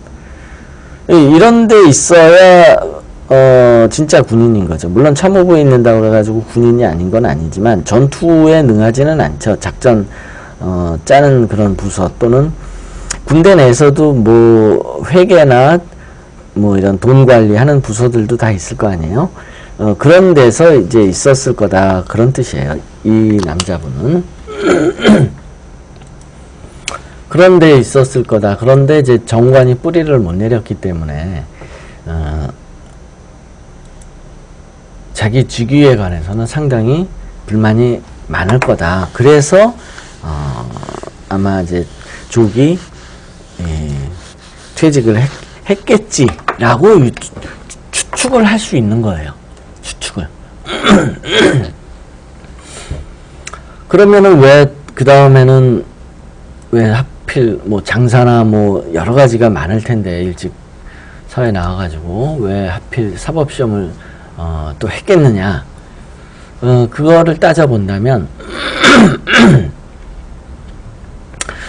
이런 데 있어야 진짜 군인인 거죠. 물론 참모부에 있는다고 그래가지고 군인이 아닌 건 아니지만 전투에 능하지는 않죠. 작전 짜는 그런 부서 또는 군대 내에서도 뭐 회계나 뭐 이런 돈 관리하는 부서들도 다 있을 거 아니에요. 그런 데서 이제 있었을 거다 그런 뜻이에요. 이 남자분은 그런 데 있었을 거다. 그런데 이제 정관이 뿌리를 못 내렸기 때문에 자기 직위에 관해서는 상당히 불만이 많을 거다. 그래서 아마 이제 조기 퇴직을 했겠지라고 추측을 할 수 있는 거예요. 추측을. 그러면은 왜 그 다음에는 왜 하필 뭐 장사나 뭐 여러 가지가 많을 텐데 일찍 사회 나와가지고 왜 하필 사법시험을 또 했겠느냐? 그거를 따져본다면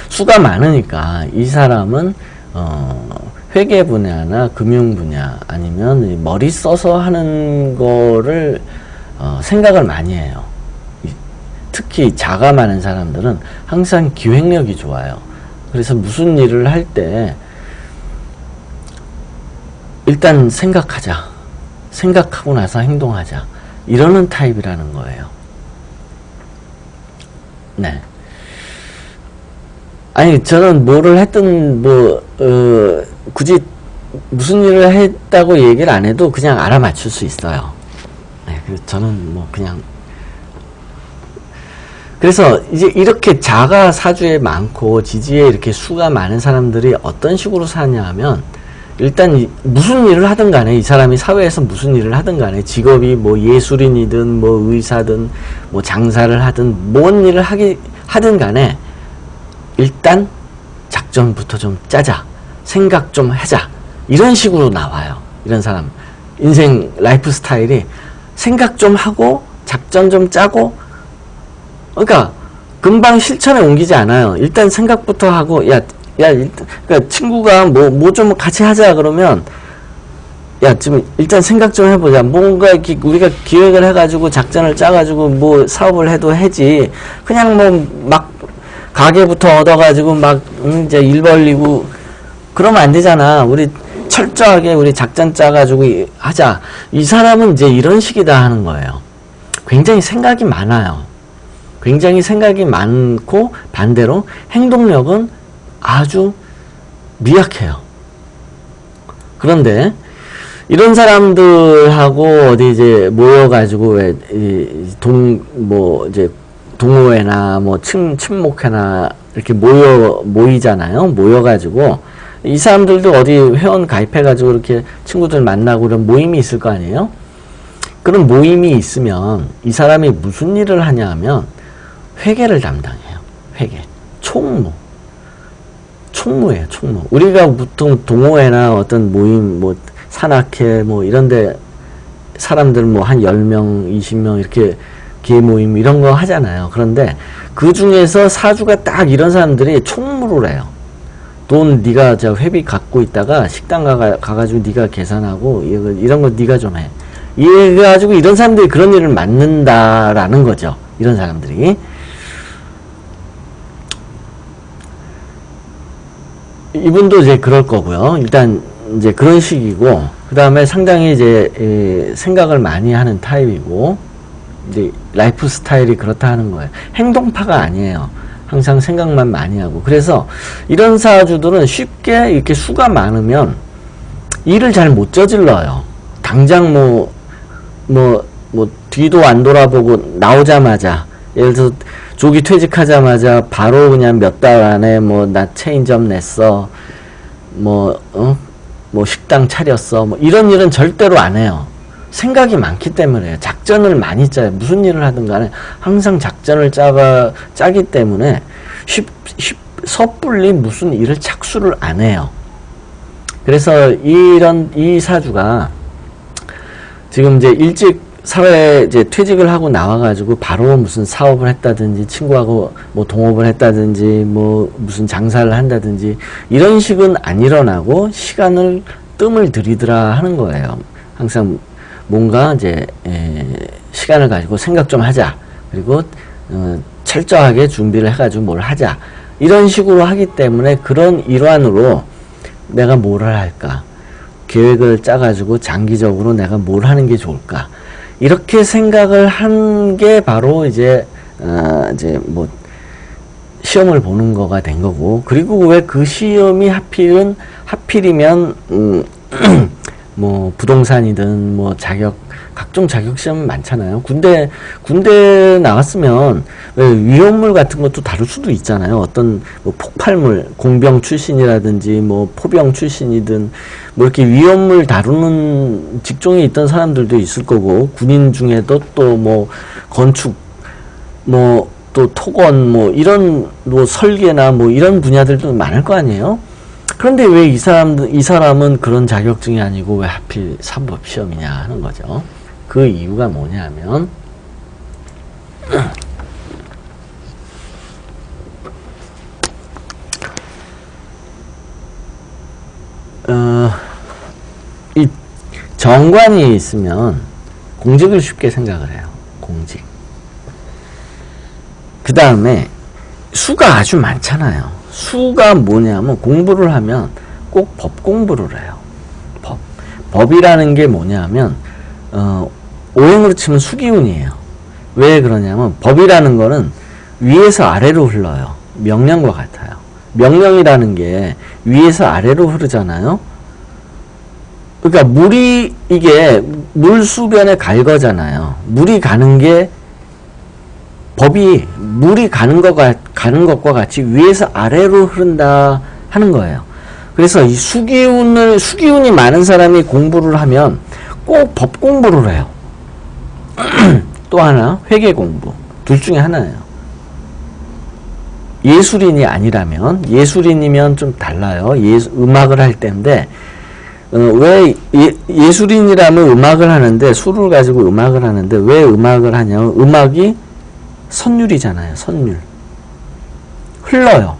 수가 많으니까 이 사람은 회계 분야나 금융 분야 아니면 머리 써서 하는 거를 생각을 많이 해요. 특히 자가 많은 사람들은 항상 기획력이 좋아요. 그래서 무슨 일을 할 때 일단 생각하자. 생각하고 나서 행동하자. 이러는 타입이라는 거예요. 네. 아니 저는 뭐를 했든 굳이 무슨 일을 했다고 얘기를 안 해도 그냥 알아맞힐 수 있어요. 네, 그래서 저는 뭐 그냥 그래서 이제 이렇게 자가 사주에 많고 지지에 이렇게 수가 많은 사람들이 어떤 식으로 사냐 하면 일단 무슨 일을 하든 간에 이 사람이 사회에서 무슨 일을 하든 간에 직업이 뭐 예술인이든 뭐 의사든 뭐 장사를 하든 뭔 일을 하든 간에 일단 작전부터 좀 짜자. 생각 좀 하자. 이런 식으로 나와요. 이런 사람. 인생 라이프 스타일이 생각 좀 하고 작전 좀 짜고 그러니까 금방 실천에 옮기지 않아요. 일단 생각부터 하고 일단 그러니까 친구가 뭐 좀 같이 하자 그러면 지금 일단 생각 좀 해보자. 뭔가 이렇게 우리가 기획을 해가지고 작전을 짜가지고 뭐 사업을 해도 해지. 그냥 뭐 막 가게부터 얻어가지고 막 이제 일 벌리고 그러면 안 되잖아. 우리 철저하게 우리 작전 짜가지고 하자. 이 사람은 이제 이런 식이다 하는 거예요. 굉장히 생각이 많아요. 굉장히 생각이 많고 반대로 행동력은 아주 미약해요. 그런데 이런 사람들하고 어디 이제 모여가지고 이제 동호회나 뭐 친목회나 이렇게 모이잖아요. 모여가지고 이 사람들도 어디 회원 가입해가지고 이렇게 친구들 만나고 그런 모임이 있을 거 아니에요? 그런 모임이 있으면 이 사람이 무슨 일을 하냐 하면 회계를 담당해요. 회계. 총무예요, 총무. 우리가 보통 동호회나 어떤 모임, 뭐, 산악회, 뭐, 이런데 사람들 뭐, 한 10명, 20명 이렇게 개 모임 이런 거 하잖아요. 그런데 그 중에서 사주가 딱 이런 사람들이 총무를 해요. 돈 네가 저 회비 갖고 있다가 식당 가가지고 네가 계산하고 이런 거 네가 좀 해. 이래가지고 이런 사람들이 그런 일을 맡는다라는 거죠. 이런 사람들이. 이분도 이제 그럴 거고요. 일단 이제 그런 식이고, 그 다음에 상당히 이제 생각을 많이 하는 타입이고, 이제 라이프 스타일이 그렇다 하는 거예요. 행동파가 아니에요. 항상 생각만 많이 하고. 그래서 이런 사주들은 쉽게 이렇게 수가 많으면 일을 잘 못 저질러요. 당장 뒤도 안 돌아보고 나오자마자, 예를 들어서 조기 퇴직하자마자 바로 그냥 몇 달 안에 나 체인점 냈어. 식당 차렸어. 이런 일은 절대로 안 해요. 생각이 많기 때문에 작전을 많이 짜요. 무슨 일을 하든 간에 항상 작전을 짜기 때문에 섣불리 무슨 일을 착수를 안 해요. 그래서 이 사주가 지금 이제 일찍 사회에 이제 퇴직을 하고 나와가지고 바로 무슨 사업을 했다든지 친구하고 동업을 했다든지 무슨 장사를 한다든지 이런 식은 안 일어나고 뜸을 들이더라 하는 거예요. 항상 뭔가 이제 시간을 가지고 생각 좀 하자. 그리고 철저하게 준비를 해가지고 뭘 하자. 이런 식으로 하기 때문에 그런 일환으로 내가 뭘 할까? 계획을 짜가지고 장기적으로 내가 뭘 하는 게 좋을까? 이렇게 생각을 한 게 바로 이제 시험을 보는 거가 된 거고, 그리고 왜 그 시험이 하필이면 부동산이든 각종 자격 시험 많잖아요. 군대 나왔으면 왜 위험물 같은 것도 다룰 수도 있잖아요. 어떤 폭발물, 공병 출신이라든지 포병 출신이든 이렇게 위험물 다루는 직종에 있던 사람들도 있을 거고, 군인 중에도 또 건축, 또 토건, 이런 설계나 이런 분야들도 많을 거 아니에요. 그런데 왜 이 사람은 그런 자격증이 아니고 왜 하필 사법시험이냐 하는 거죠. 그 이유가 뭐냐면, 이 정관이 있으면 공직을 쉽게 생각을 해요. 공직. 그 다음에 수가 아주 많잖아요. 수가 뭐냐면 공부를 하면 꼭 법 공부를 해요. 법이라는 게 뭐냐면 오행으로 치면 수기운이에요. 왜 그러냐면 법이라는 거는 위에서 아래로 흘러요. 명령과 같아요. 명령이라는 게 위에서 아래로 흐르잖아요. 그러니까 이게 물수변에 갈거잖아요. 물이 가는 게 법이 물이 가는 것과 같이 위에서 아래로 흐른다 하는 거예요. 그래서 이 수기운이 많은 사람이 공부를 하면 꼭 법 공부를 해요. 또 하나, 회계 공부. 둘 중에 하나예요. 예술인이 아니라면, 예술인이면 좀 달라요. 음악을 할 때인데, 왜 예술인이라면 음악을 하는데, 수를 가지고 음악을 하는데, 왜 음악을 하냐면, 음악이 선율이잖아요. 선율. 흘러요.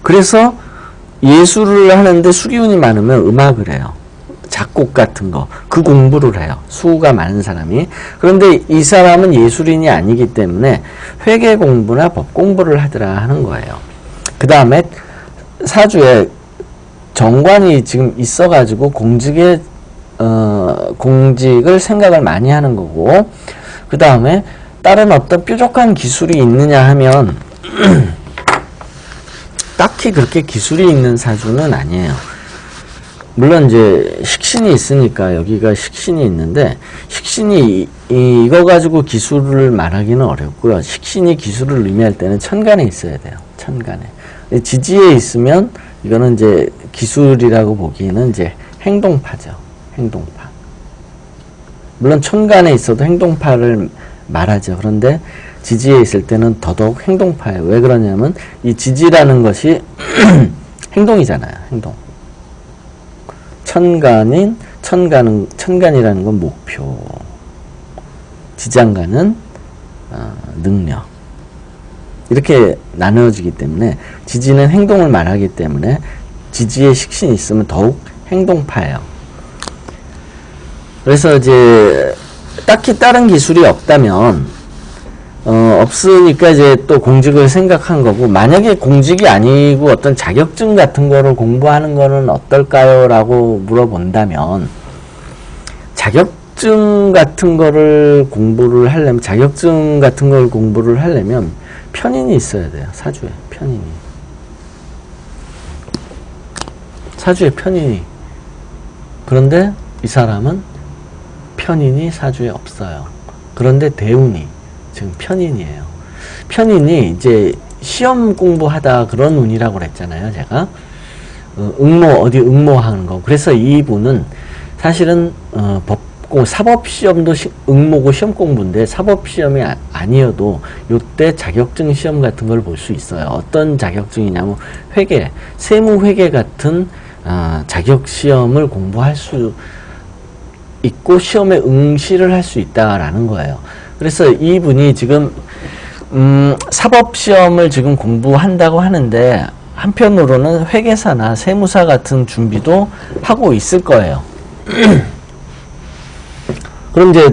그래서 예술을 하는데 수기운이 많으면 음악을 해요. 작곡 같은 거. 그 공부를 해요. 수가 많은 사람이. 그런데 이 사람은 예술인이 아니기 때문에 회계 공부나 법 공부를 하더라 하는 거예요. 그 다음에 사주에 정관이 지금 있어가지고 공직을 생각을 많이 하는 거고, 그 다음에 다른 어떤 뾰족한 기술이 있느냐 하면 딱히 그렇게 기술이 있는 사주는 아니에요. 물론 이제 식신이 있으니까 여기가 식신이 있는데, 식신이 이거 가지고 기술을 말하기는 어렵고요. 식신이 기술을 의미할 때는 천간에 있어야 돼요. 천간에. 지지에 있으면 이거는 이제 기술이라고 보기에는 이제 행동파죠. 행동파. 물론 천간에 있어도 행동파를 말하죠. 그런데 지지에 있을 때는 더더욱 행동파예요. 왜 그러냐면 이 지지라는 것이 행동이잖아요. 행동. 천간이라는 건 목표. 지장간은 능력. 이렇게 나누어지기 때문에 지지는 행동을 말하기 때문에 지지에 식신이 있으면 더욱 행동파예요. 그래서 이제 딱히 다른 기술이 없다면 없으니까 이제 또 공직을 생각한 거고, 만약에 공직이 아니고 어떤 자격증 같은 거를 공부하는 거는 어떨까요? 라고 물어본다면, 자격증 같은 거를 공부를 하려면, 편인이 있어야 돼요. 사주에. 편인이. 사주에 편인이. 그런데 이 사람은 편인이 사주에 없어요. 그런데 대운이 지금 편인이에요. 편인이 이제 시험 공부하다 그런 운이라고 그랬잖아요. 제가 어디 응모하는 거. 그래서 이분은 사실은 사법시험도 응모고 시험 공부인데, 사법시험이 아니어도 요때 자격증 시험 같은 걸 볼 수 있어요. 어떤 자격증이냐면 회계, 세무회계 같은 자격시험을 공부할 수 있고 시험에 응시를 할 수 있다라는 거예요. 그래서 이분이 지금 사법시험을 지금 공부한다고 하는데, 한편으로는 회계사나 세무사 같은 준비도 하고 있을 거예요. 그럼 이제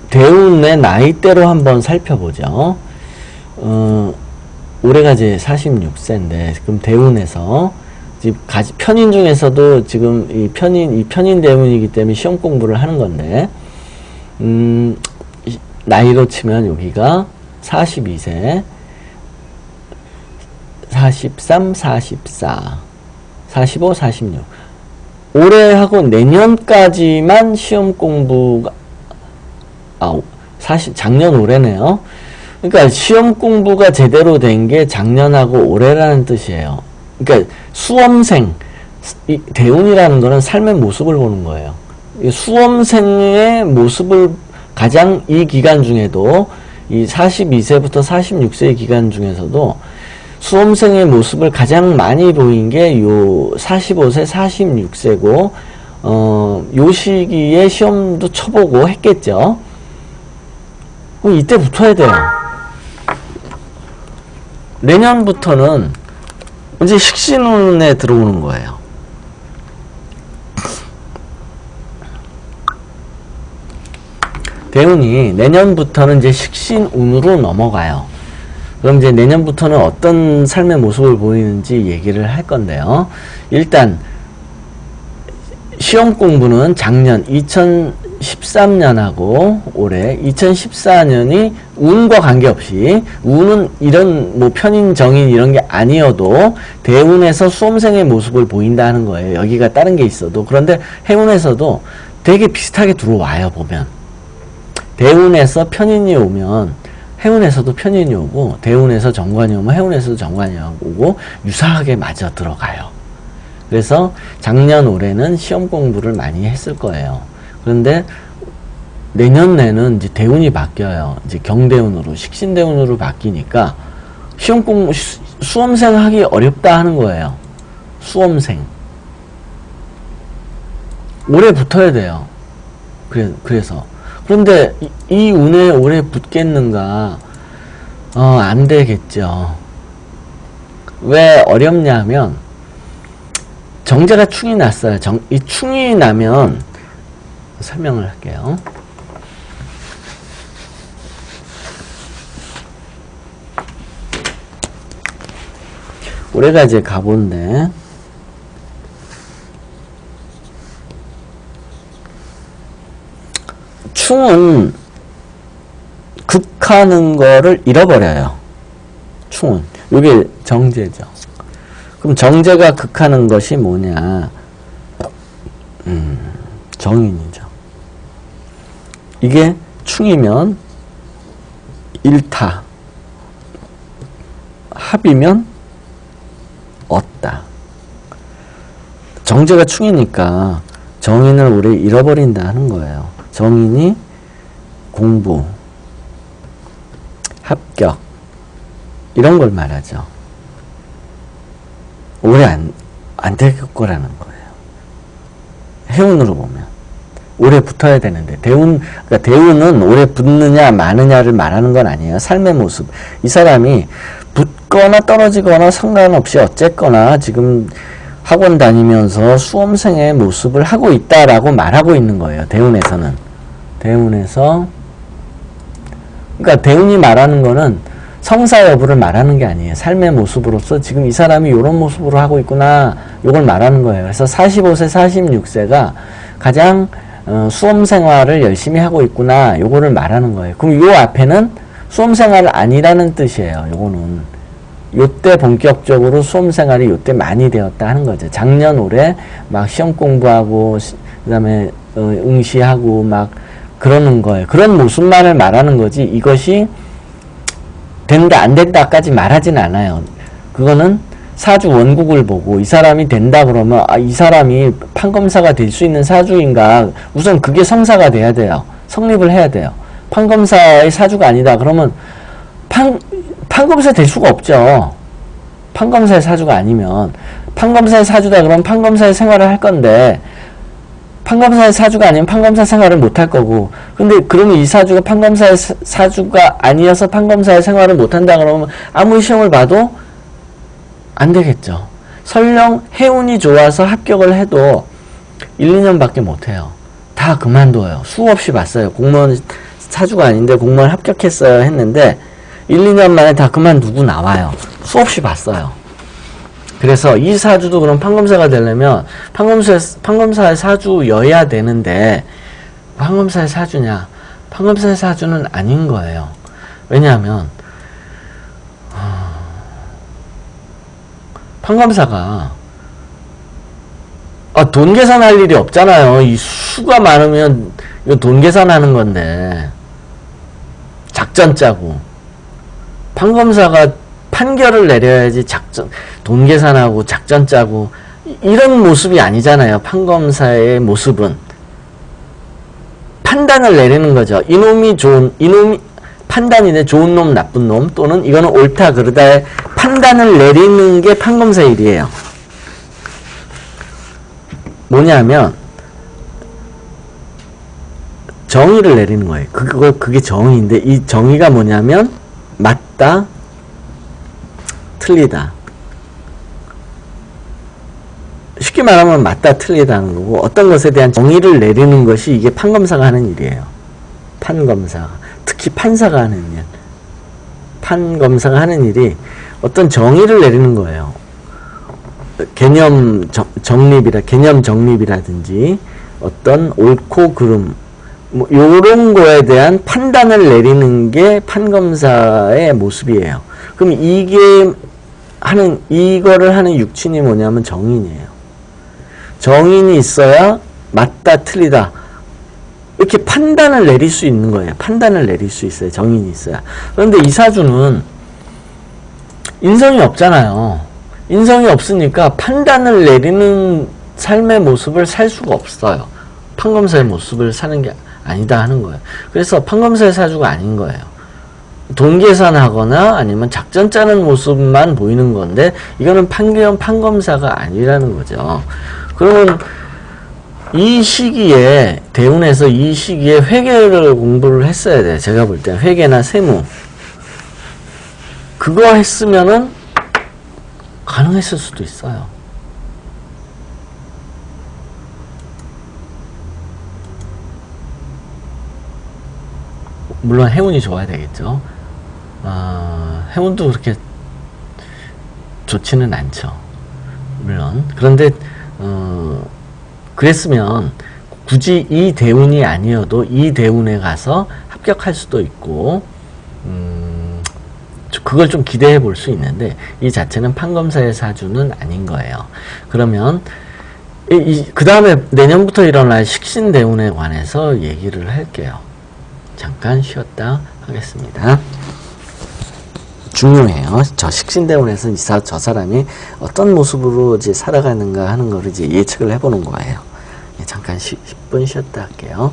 대운의 나이대로 한번 살펴보죠. 올해가 이제 46세인데, 그럼 대운에서 지금 편인 중에서도 지금 이 편인 대운이기 때문에 시험 공부를 하는 건데, 나이로 치면 여기가 42세, 43, 44, 45, 46. 올해하고 내년까지만 시험 공부가, 작년 올해네요. 그러니까 시험 공부가 제대로 된 게 작년하고 올해라는 뜻이에요. 그러니까 수험생, 대운이라는 거는 삶의 모습을 보는 거예요. 수험생의 모습을 가장 이 기간 중에도, 이 42세부터 46세 기간 중에서도 수험생의 모습을 가장 많이 보인 게 요 45세, 46세고, 요 시기에 시험도 쳐보고 했겠죠. 이때 붙어야 돼요. 내년부터는 이제 식신운에 들어오는 거예요. 대운이 내년부터는 이제 식신운으로 넘어가요. 그럼 이제 내년부터는 어떤 삶의 모습을 보이는지 얘기를 할 건데요. 일단 시험 공부는 작년 2013년하고 올해 2014년이 운과 관계없이, 운은 이런 뭐 편인 정인 이런 게 아니어도 대운에서 수험생의 모습을 보인다는 거예요. 여기가 다른 게 있어도. 그런데 해운에서도 되게 비슷하게 들어와요. 보면 대운에서 편인이 오면 해운에서도 편인이 오고, 대운에서 정관이 오면 해운에서도 정관이 오고, 유사하게 맞아 들어가요. 그래서 작년 올해는 시험 공부를 많이 했을 거예요. 그런데 내년에는 이제 대운이 바뀌어요. 이제 경대운으로, 식신대운으로 바뀌니까 시험 공부, 수험생 하기 어렵다 하는 거예요. 수험생. 올해 붙어야 돼요. 그래서. 그런데 이 운에 올해 붙겠는가? 안 되겠죠. 왜 어렵냐면, 정제가 충이 났어요. 이 충이 나면, 설명을 할게요. 올해가 이제 갑오인데, 충은 극하는 거를 잃어버려요. 충은. 이게 정제죠. 그럼 정제가 극하는 것이 뭐냐? 정인이죠. 이게 충이면 일타, 합이면 얻다. 정제가 충이니까 정인을 우리 잃어버린다 하는 거예요. 정인이 공부, 합격 이런 걸 말하죠. 오래 안 될 거라는 거예요. 해운으로 보면 오래 붙어야 되는데 그러니까 대운은 오래 붙느냐 마느냐를 말하는 건 아니에요. 삶의 모습. 이 사람이 붙거나 떨어지거나 상관없이 어쨌거나 지금 학원 다니면서 수험생의 모습을 하고 있다라고 말하고 있는 거예요. 대운에서는. 대운에서 그러니까 대운이 말하는 거는 성사 여부를 말하는 게 아니에요. 삶의 모습으로서 지금 이 사람이 이런 모습으로 하고 있구나 이걸 말하는 거예요. 그래서 45세 46세가 가장 수험생활을 열심히 하고 있구나 요거를 말하는 거예요. 그럼 요 앞에는 수험생활 아니라는 뜻이에요. 요거는 요때 본격적으로 수험생활이 요때 많이 되었다 하는 거죠. 작년 올해 막 시험 공부하고 그 다음에 응시하고 막 그러는 거예요. 그런 모습만을 말하는 거지 이것이 된다 안 된다까지 말하진 않아요. 그거는 사주 원국을 보고 이 사람이 된다 그러면 이 사람이 판검사가 될 수 있는 사주인가 우선 그게 성사가 돼야 돼요. 성립을 해야 돼요. 판검사의 사주가 아니다 그러면 판검사 될 수가 없죠. 판검사의 사주가 아니면 판검사의 사주다 그러면 판검사의 생활을 할 건데 판검사의 사주가 아니면 판검사 생활을 못 할 거고 근데 그러면 이 사주가 판검사의 사주가 아니어서 판검사의 생활을 못 한다 그러면 아무리 시험을 봐도 안 되겠죠. 설령 해운이 좋아서 합격을 해도 1, 2년밖에 못 해요. 다 그만둬요. 수없이 봤어요. 공무원 사주가 아닌데 공무원 합격했어요 했는데 1, 2년 만에 다 그만두고 나와요. 수없이 봤어요. 그래서 이 사주도 그럼 판검사가 되려면 판검사의 사주여야 되는데 판검사의 사주냐? 판검사의 사주는 아닌 거예요. 왜냐하면 판검사가 돈 계산할 일이 없잖아요. 이 수가 많으면 이거 돈 계산하는 건데 작전 짜고 판검사가 판결을 내려야지 돈 계산하고 작전 짜고 이런 모습이 아니잖아요. 판검사의 모습은 판단을 내리는 거죠. 이놈이 판단이네 좋은 놈 나쁜 놈 또는 이거는 옳다 그르다의 판단을 내리는 게 판검사의 일이에요. 뭐냐면 정의를 내리는 거예요. 그게 정의인데 이 정의가 뭐냐면 맞다 틀리다. 쉽게 말하면 맞다 틀리다는 거고 어떤 것에 대한 정의를 내리는 것이 이게 판검사가 하는 일이에요. 판검사가 특히 판사가 하는 일. 판검사가 하는 일이 어떤 정의를 내리는 거예요. 개념 정립이라든지 어떤 옳고 그름 뭐 요런 거에 대한 판단을 내리는 게 판검사의 모습이에요. 그럼 이거를 하는 육친이 뭐냐면 정인이에요. 정인이 있어야 맞다 틀리다 이렇게 판단을 내릴 수 있는 거예요. 판단을 내릴 수 있어요. 정인이 있어야. 그런데 이 사주는 인성이 없잖아요. 인성이 없으니까 판단을 내리는 삶의 모습을 살 수가 없어요. 판검사의 모습을 사는 게 아니다 하는 거예요. 그래서 판검사의 사주가 아닌 거예요. 돈 계산하거나 아니면 작전 짜는 모습만 보이는 건데 이거는 판검사가 아니라는 거죠. 그러면 이 시기에 대운에서 이 시기에 회계를 공부를 했어야 돼요. 제가 볼 때 회계나 세무 그거 했으면은 가능했을 수도 있어요. 물론 해운이 좋아야 되겠죠. 해운도 그렇게 좋지는 않죠. 물론 그런데 그랬으면 굳이 이 대운이 아니어도 이 대운에 가서 합격할 수도 있고 그걸 좀 기대해 볼 수 있는데 이 자체는 판검사의 사주는 아닌 거예요. 그러면 그 다음에 내년부터 일어날 식신대운에 관해서 얘기를 할게요. 잠깐 쉬었다 하겠습니다. 중요해요. 저 식신대원에서 저 사람이 어떤 모습으로 이제 살아가는가 하는 거를 이제 예측을 해보는 거예요. 예, 잠깐 10분 쉬었다 할게요.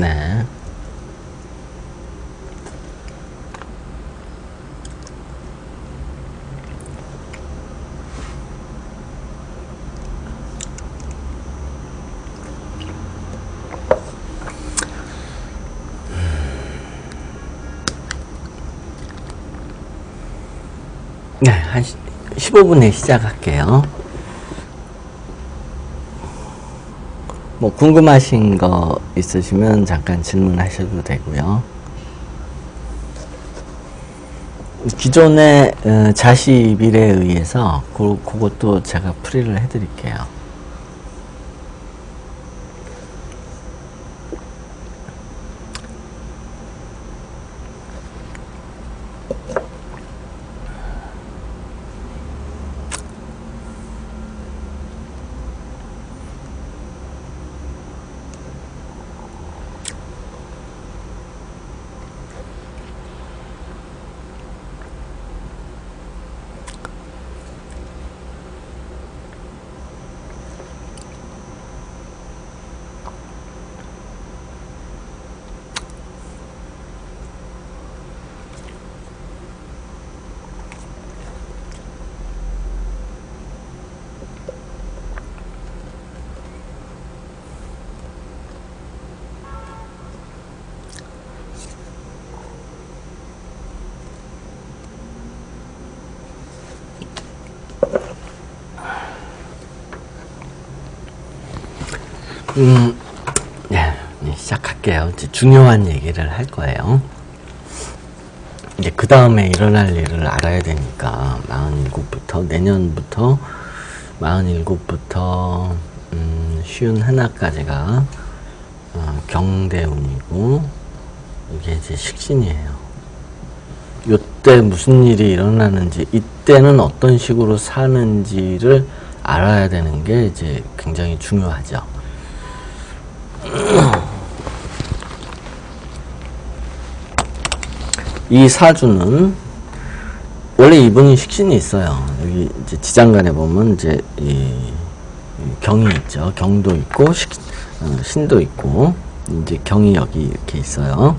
네. 네, 한 15분에 시작할게요. 뭐 궁금하신 거 있으시면 잠깐 질문하셔도 되고요. 기존의 자시빌에 의해서 그것도 제가 풀이를 해드릴게요. 네, 시작할게요. 이제 중요한 얘기를 할 거예요. 이제 그 다음에 일어날 일을 알아야 되니까 47부터 내년부터 47부터 쉬운 하나까지가 경대운이고 이게 이제 식신이에요. 요때 무슨 일이 일어나는지 이때는 어떤 식으로 사는지를 알아야 되는 게 이제 굉장히 중요하죠. 이 사주는 원래 이분이 식신이 있어요. 여기 이제 지장간에 보면 이제 이 경이 있죠. 경도 있고 신도 있고 이제 경이 여기 이렇게 있어요.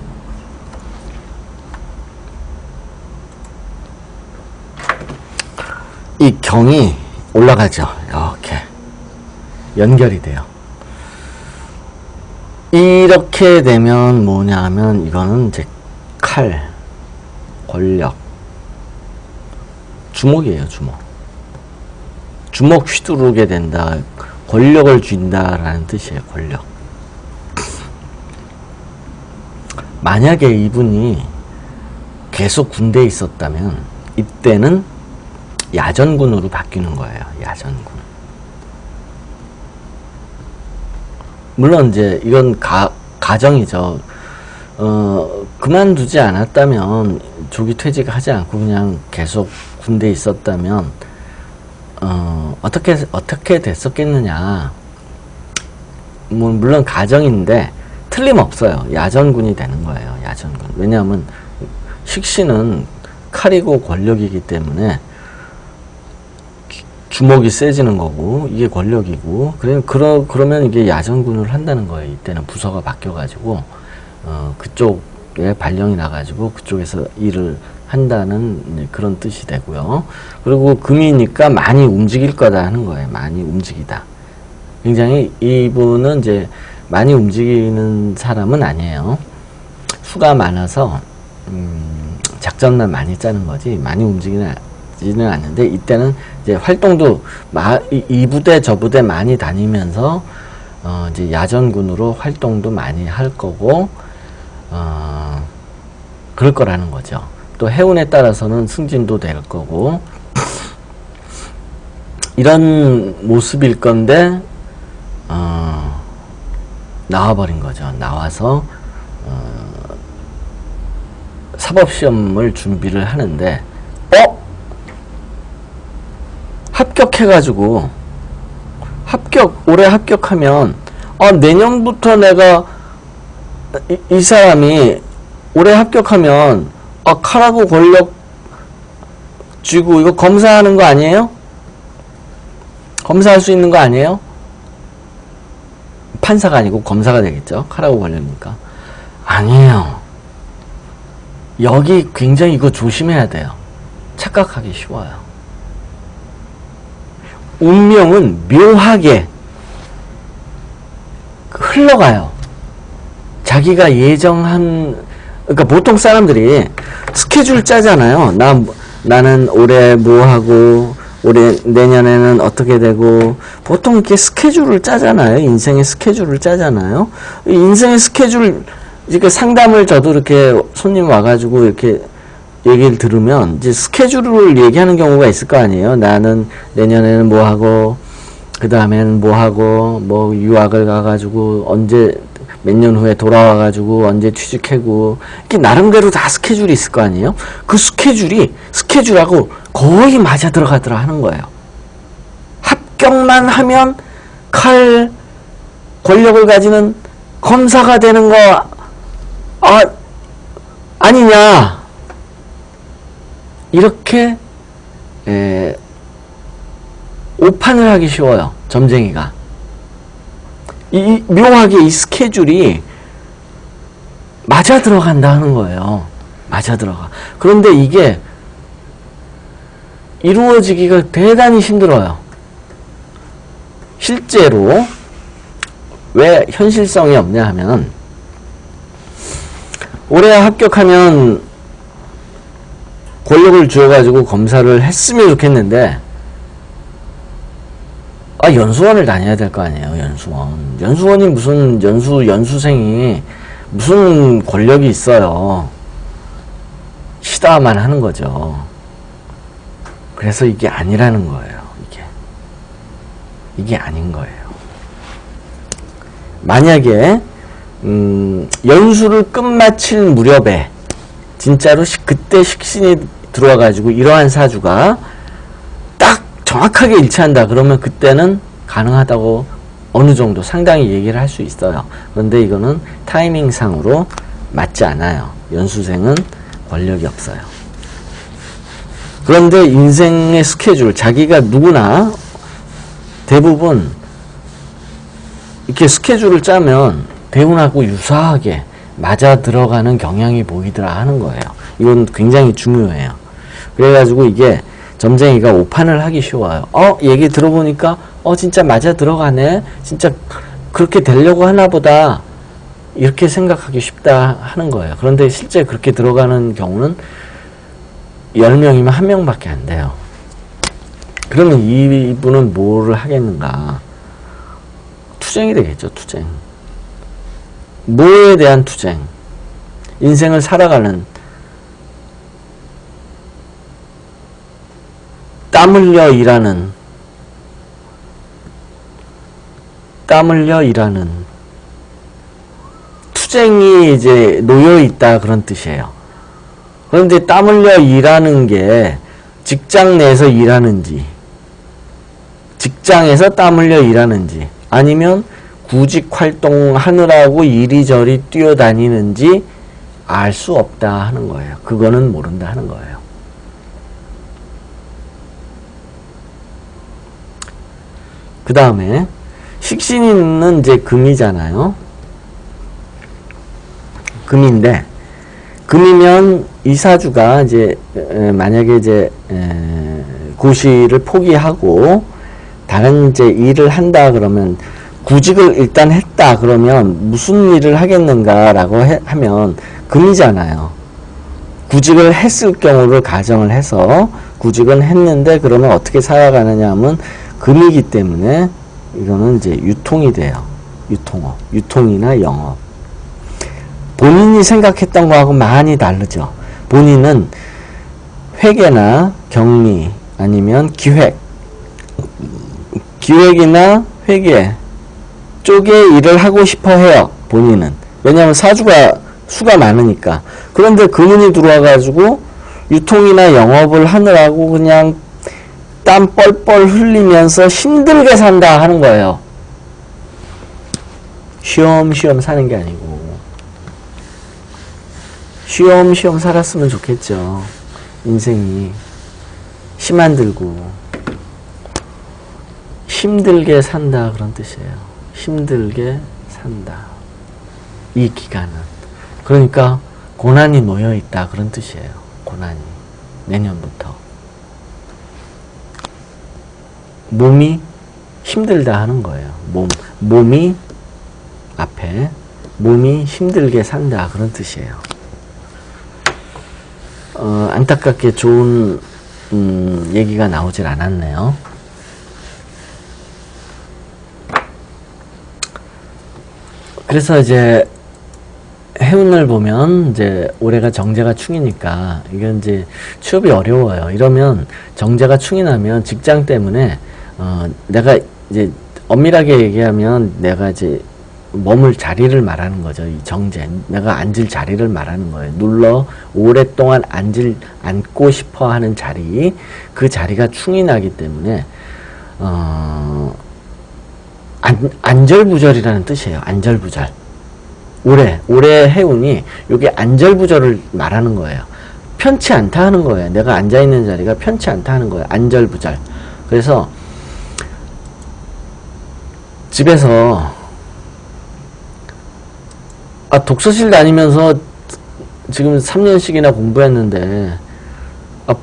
이 경이 올라가죠. 이렇게 연결이 돼요. 이렇게 되면 뭐냐 하면 이거는 이제 칼, 권력, 주먹이에요. 주먹 휘두르게 된다. 권력을 쥔다라는 뜻이에요. 권력. 만약에 이분이 계속 군대에 있었다면 이때는 야전군으로 바뀌는 거예요. 야전군. 물론 이제 이건 가정이죠. 그만두지 않았다면 조기 퇴직하지 않고 그냥 계속 군대에 있었다면 어떻게 됐었겠느냐. 뭐 물론 가정인데 틀림없어요. 야전군이 되는 거예요. 야전군. 왜냐하면 식신은 칼이고 권력이기 때문에 주먹이 세지는 거고 이게 권력이고 그러면 이게 야전군을 한다는 거예요. 이때는 부서가 바뀌어가지고 그쪽에 발령이 나가지고 그쪽에서 일을 한다는 그런 뜻이 되고요. 그리고 금이니까 많이 움직일 거다 하는 거예요. 많이 움직이다. 굉장히 이분은 이제 많이 움직이는 사람은 아니에요. 수가 많아서 작전만 많이 짜는 거지 많이 움직이는 않는데 이때는 이제 활동도 이 부대 저 부대 많이 다니면서 이제 야전군으로 활동도 많이 할 거고 그럴 거라는 거죠. 또 해운에 따라서는 승진도 될 거고 이런 모습일 건데 나와버린 거죠. 나와서 사법시험을 준비를 하는데 합격해가지고 올해 합격하면 내년부터 내가 이 사람이 올해 합격하면 칼하고 권력 쥐고 이거 검사하는 거 아니에요? 검사할 수 있는 거 아니에요? 판사가 아니고 검사가 되겠죠. 칼하고 권력이니까. 아니에요. 여기 굉장히 이거 조심해야 돼요. 착각하기 쉬워요. 운명은 묘하게 흘러가요. 자기가 예정한, 그러니까 보통 사람들이 스케줄 짜잖아요. 나는 올해 뭐 하고, 올해, 내년에는 어떻게 되고, 보통 이렇게 스케줄을 짜잖아요. 인생의 스케줄을 짜잖아요. 인생의 스케줄, 이렇게 상담을 저도 이렇게 손님 와가지고 이렇게 얘기를 들으면, 이제 스케줄을 얘기하는 경우가 있을 거 아니에요. 나는 내년에는 뭐 하고, 그 다음에는 뭐 하고, 뭐 유학을 가가지고, 언제, 몇 년 후에 돌아와가지고 언제 취직하고 이렇게 나름대로 다 스케줄이 있을 거 아니에요? 그 스케줄하고 거의 맞아 들어가더라 하는 거예요. 합격만 하면 권력을 가지는 검사가 되는 거 아니냐 이렇게 오판을 하기 쉬워요. 점쟁이가. 묘하게 이 스케줄이 맞아 들어간다 하는 거예요. 맞아 들어가. 그런데 이게 이루어지기가 대단히 힘들어요. 실제로 왜 현실성이 없냐 하면 올해 합격하면 권력을 주어가지고 검사를 했으면 좋겠는데 연수원을 다녀야 될 거 아니에요, 연수원. 연수원이 무슨, 연수생이 무슨 권력이 있어요. 시다만 하는 거죠. 그래서 이게 아니라는 거예요, 이게 아닌 거예요. 만약에, 연수를 끝마칠 무렵에, 진짜로 그때 식신이 들어와가지고 이러한 사주가 정확하게 일치한다 그러면 그때는 가능하다고 어느 정도 상당히 얘기를 할 수 있어요. 그런데 이거는 타이밍상으로 맞지 않아요. 연수생은 권력이 없어요. 그런데 인생의 스케줄, 자기가 누구나 대부분 이렇게 스케줄을 짜면 대운하고 유사하게 맞아 들어가는 경향이 보이더라 하는 거예요. 이건 굉장히 중요해요. 그래가지고 이게 점쟁이가 오판을 하기 쉬워요. 얘기 들어보니까 진짜 맞아 들어가네. 진짜 그렇게 되려고 하나 보다. 이렇게 생각하기 쉽다 하는 거예요. 그런데 실제 그렇게 들어가는 경우는 10명이면 1명밖에 안 돼요. 그러면 이분은 뭐를 하겠는가? 투쟁이 되겠죠, 투쟁. 뭐에 대한 투쟁? 인생을 살아가는 땀 흘려 일하는 투쟁이 이제 놓여있다 그런 뜻이에요. 그런데 땀 흘려 일하는 게 직장 내에서 일하는지 직장에서 땀 흘려 일하는지 아니면 구직 활동하느라고 이리저리 뛰어다니는지 알 수 없다 하는 거예요. 그거는 모른다 하는 거예요. 그 다음에 식신인은 이제 금이잖아요. 금인데 금이면 이 사주가 이제 만약에 이제 고시를 포기하고 다른 이제 일을 한다 그러면 구직을 일단 했다 그러면 무슨 일을 하겠는가라고 하면 금이잖아요. 구직을 했을 경우를 가정을 해서 구직은 했는데 그러면 어떻게 살아가느냐 하면 금이기 때문에 이거는 이제 유통이 돼요. 유통업, 유통이나 영업. 본인이 생각했던 거하고 많이 다르죠. 본인은 회계나 경리 아니면 기획이나 회계 쪽에 일을 하고 싶어 해요. 본인은. 왜냐하면 사주가 수가 많으니까. 그런데 금운이 들어와가지고 유통이나 영업을 하느라고 그냥 땀 뻘뻘 흘리면서 힘들게 산다 하는 거예요. 쉬엄쉬엄 사는 게 아니고 쉬엄쉬엄 살았으면 좋겠죠. 인생이 힘 안 들고 힘들게 산다 그런 뜻이에요. 힘들게 산다. 이 기간은. 그러니까 고난이 놓여있다 그런 뜻이에요. 고난이 내년부터 몸이 힘들다 하는 거예요. 몸이 앞에 몸이 힘들게 산다 그런 뜻이에요. 안타깝게 좋은 얘기가 나오질 않았네요. 그래서 이제 해운을 보면 이제 올해가 정제가 충이니까 이건 이제 취업이 어려워요. 이러면 정제가 충이 나면 직장 때문에 내가 이제 엄밀하게 얘기하면 내가 이제 머물 자리를 말하는 거죠. 이 정제. 내가 앉을 자리를 말하는 거예요. 오랫동안 앉고 싶어 하는 자리. 그 자리가 충이 나기 때문에, 안절부절이라는 뜻이에요. 안절부절. 올해 해운이 요게 안절부절을 말하는 거예요. 편치 않다 하는 거예요. 내가 앉아있는 자리가 편치 않다 하는 거예요. 안절부절. 그래서, 집에서 독서실 다니면서 지금 3년씩이나 공부했는데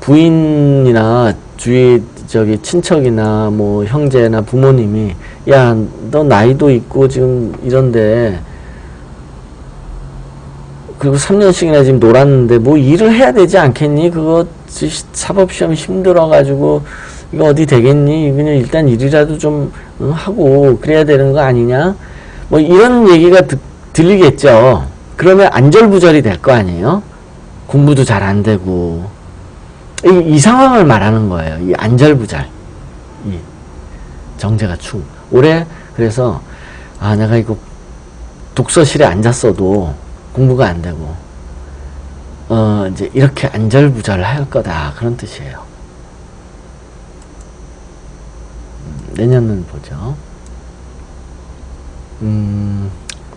부인이나 주위 친척이나 뭐 형제나 부모님이 야, 너 나이도 있고 지금 이런데 그리고 3년씩이나 지금 놀았는데 뭐 일을 해야 되지 않겠니? 그거 사법시험 힘들어가지고 이거 어디 되겠니? 그냥 일단 일이라도 좀 하고 그래야 되는 거 아니냐? 뭐 이런 얘기가 들리겠죠. 그러면 안절부절이 될 거 아니에요? 공부도 잘 안 되고 이 상황을 말하는 거예요. 이 안절부절, 이 정제가 충. 올해 그래서 내가 이거 독서실에 앉았어도 공부가 안 되고 이제 이렇게 안절부절 할 거다 그런 뜻이에요. 내년은 보죠.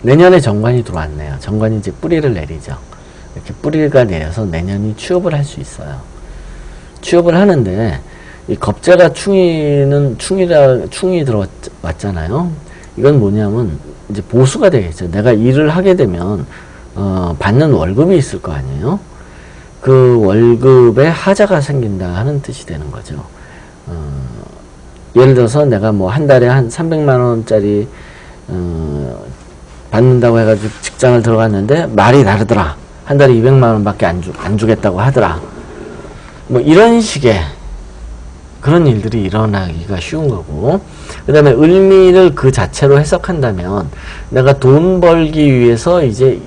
내년에 정관이 들어왔네요. 정관이 이제 뿌리를 내리죠. 이렇게 뿌리가 내려서 내년이 취업을 할 수 있어요. 취업을 하는데 이 겁재가 충이 들어왔잖아요. 이건 뭐냐면 이제 보수가 되겠죠. 내가 일을 하게 되면 받는 월급이 있을 거 아니에요. 그 월급에 하자가 생긴다 하는 뜻이 되는 거죠. 예를 들어서 내가 뭐 한 달에 한 300만 원짜리 받는다고 해가지고 직장을 들어갔는데 말이 다르더라. 한 달에 200만 원밖에 안 주겠다고 하더라. 뭐 이런 식의 그런 일들이 일어나기가 쉬운 거고, 그 다음에 의미를 그 자체로 해석한다면 내가 돈 벌기 위해서 이제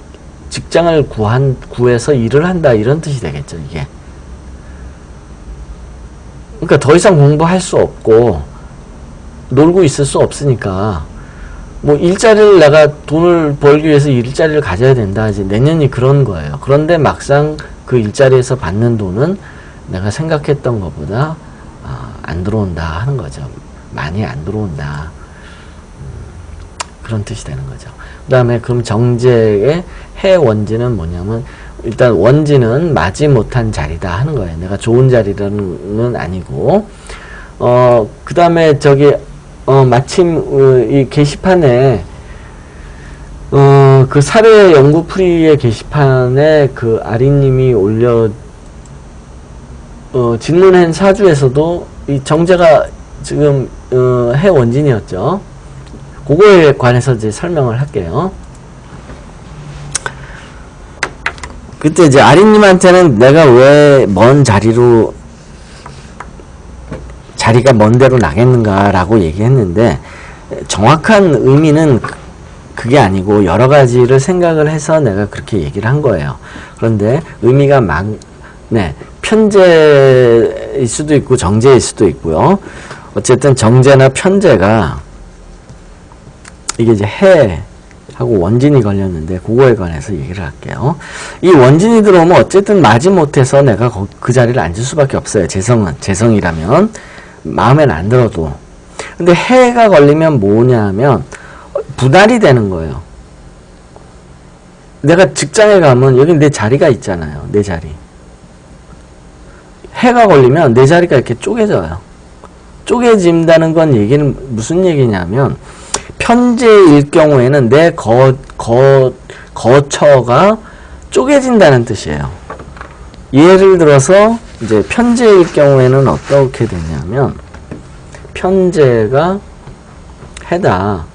직장을 구해서 일을 한다 이런 뜻이 되겠죠. 이게 그러니까 더 이상 공부할 수 없고 놀고 있을 수 없으니까 뭐 일자리를 내가 돈을 벌기 위해서 일자리를 가져야 된다. 이제 내년이 그런 거예요. 그런데 막상 그 일자리에서 받는 돈은 내가 생각했던 것보다 안 들어온다 하는 거죠. 많이 안 들어온다. 그런 뜻이 되는 거죠. 그 다음에 그럼 정제의 해원지는 뭐냐면 일단 원지는 마지 못한 자리다 하는 거예요. 내가 좋은 자리는 아니고 그 다음에 마침 이 게시판에 그 사례 연구풀이의 게시판에 그 아리님이 올려 질문한 사주에서도 이 정제가 지금 해원진이었죠. 그거에 관해서 이제 설명을 할게요. 그때 이제 아리님한테는 내가 왜 자리가 먼 데로 나겠는가라고 얘기했는데, 정확한 의미는 그게 아니고 여러 가지를 생각을 해서 내가 그렇게 얘기를 한 거예요. 그런데 의미가 편제일 수도 있고 정제일 수도 있고요. 어쨌든 정제나 편제가 이게 이제 해하고 원진이 걸렸는데 그거에 관해서 얘기를 할게요. 이 원진이 들어오면 어쨌든 마지못해서 내가 그 자리를 앉을 수밖에 없어요. 재성이라면 마음엔 안 들어도. 근데 해가 걸리면 뭐냐면 분할이 되는 거예요. 내가 직장에 가면 여기 내 자리가 있잖아요. 내 자리. 해가 걸리면 내 자리가 이렇게 쪼개져요. 쪼개진다는 건 얘기는 무슨 얘기냐면, 편제일 경우에는 내 거처가 쪼개진다는 뜻이에요. 예를 들어서 이제 편제일 경우에는 어떻게 되냐면 편제가 해다.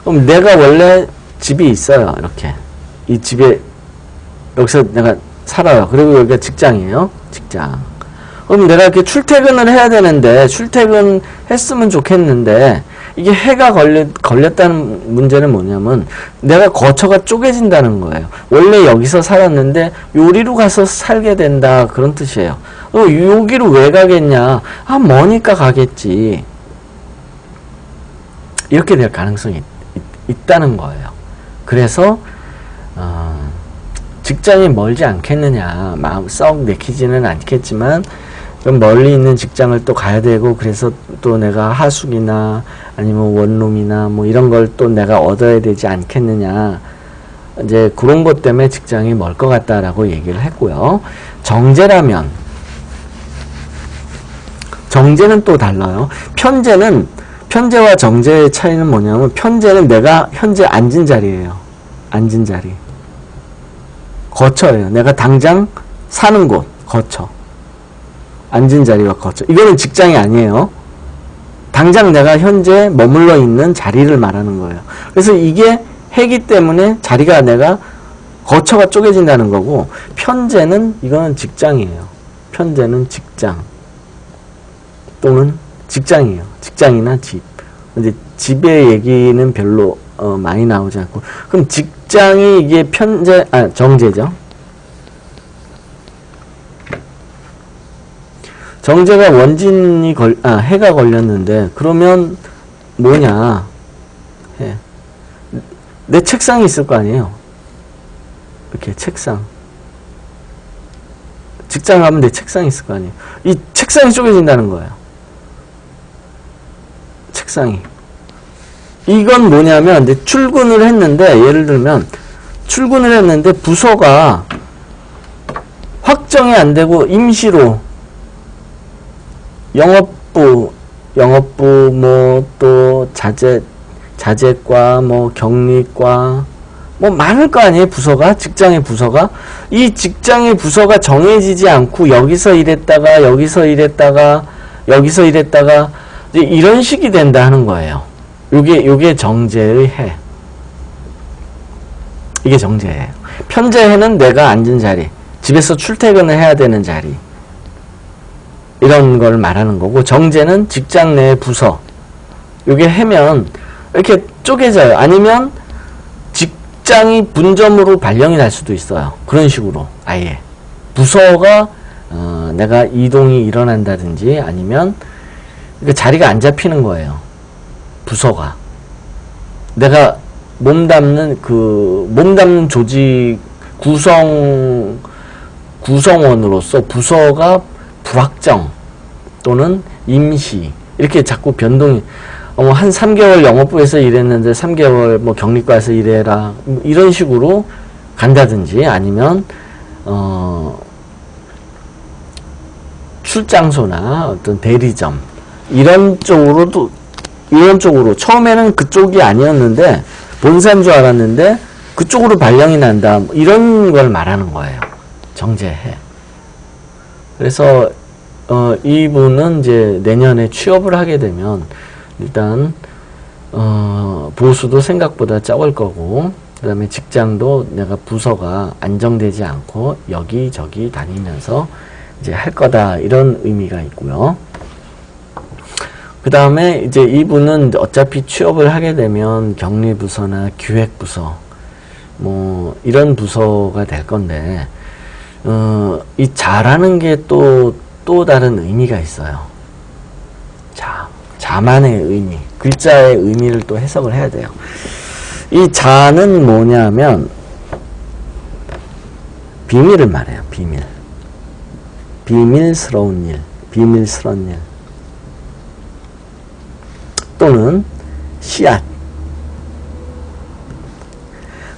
그럼 내가 원래 집이 있어요. 이렇게 이 집에 여기서 내가 살아요. 그리고 여기가 직장이에요. 직장. 그럼 내가 이렇게 출퇴근을 해야 되는데 출퇴근했으면 좋겠는데 이게 해가 걸렸다는 문제는 뭐냐면 내가 거처가 쪼개진다는 거예요. 원래 여기서 살았는데 요리로 가서 살게 된다 그런 뜻이에요. 여기로 왜 가겠냐? 아 머니까 가겠지. 이렇게 될 가능성이 있다는 거예요. 그래서 직장이 멀지 않겠느냐. 마음 썩 내키지는 않겠지만 그럼 멀리 있는 직장을 또 가야 되고 그래서 또 내가 하숙이나 아니면 원룸이나 뭐 이런 걸 또 내가 얻어야 되지 않겠느냐. 이제 그런 것 때문에 직장이 멀 것 같다라고 얘기를 했고요. 정제라면 정제는 또 달라요. 편제와 정제의 차이는 뭐냐면 편제는 내가 현재 앉은 자리예요. 앉은 자리. 거처예요. 내가 당장 사는 곳, 거처. 앉은 자리와 거처. 이거는 직장이 아니에요. 당장 내가 현재 머물러 있는 자리를 말하는 거예요. 그래서 이게 해기 때문에 자리가 내가 거처가 쪼개진다는 거고 편제는 이거는 직장이에요. 편제는 직장 또는 직장이에요. 직장이나 집. 근데 집의 얘기는 별로 많이 나오지 않고 그럼 직장이 이게 정제죠. 정제가 원진이 해가 걸렸는데 그러면 뭐냐? 해. 내 책상이 있을 거 아니에요. 이렇게 책상. 직장 가면 내 책상이 있을 거 아니에요. 이 책상이 쪼개진다는 거예요. 책상이. 이건 뭐냐면 내 출근을 했는데 예를 들면 출근을 했는데 부서가 확정이 안 되고 임시로 영업부 뭐 또 자재과 뭐 경리과 뭐 많을 거 아니에요. 부서가 직장의 부서가 이 직장의 부서가 정해지지 않고 여기서 일했다가 여기서 일했다가 여기서 일했다가 이제 이런 식이 된다 하는 거예요. 요게 정제의 해. 이게 정제예요. 편제해는 내가 앉은 자리, 집에서 출퇴근을 해야 되는 자리. 이런 걸 말하는 거고 정제는 직장 내 부서. 요게 해면 이렇게 쪼개져요. 아니면 직장이 분점으로 발령이 날 수도 있어요. 그런 식으로 아예 부서가 내가 이동이 일어난다든지 아니면 그러니까 자리가 안 잡히는 거예요. 부서가 내가 몸담는 조직 구성원으로서 부서가 불확정 또는 임시 이렇게 자꾸 변동이 한 3개월 영업부에서 일했는데 3개월 뭐 경리과에서 일해라 뭐 이런 식으로 간다든지 아니면 출장소나 어떤 대리점 이런 쪽으로 처음에는 그쪽이 아니었는데 본사인 줄 알았는데 그쪽으로 발령이 난다 뭐 이런 걸 말하는 거예요. 정제해. 그래서 이분은 이제 내년에 취업을 하게 되면 일단 보수도 생각보다 적을 거고 그 다음에 직장도 내가 부서가 안정되지 않고 여기저기 다니면서 이제 할 거다 이런 의미가 있고요. 그 다음에 이제 이분은 어차피 취업을 하게 되면 격리부서나 기획부서 뭐 이런 부서가 될 건데 이 자라는 게 또 다른 의미가 있어요. 자만의 의미, 글자의 의미를 또 해석을 해야 돼요. 이 자는 뭐냐면 비밀을 말해요. 비밀스러운 일, 비밀스러운 일 또는 씨앗.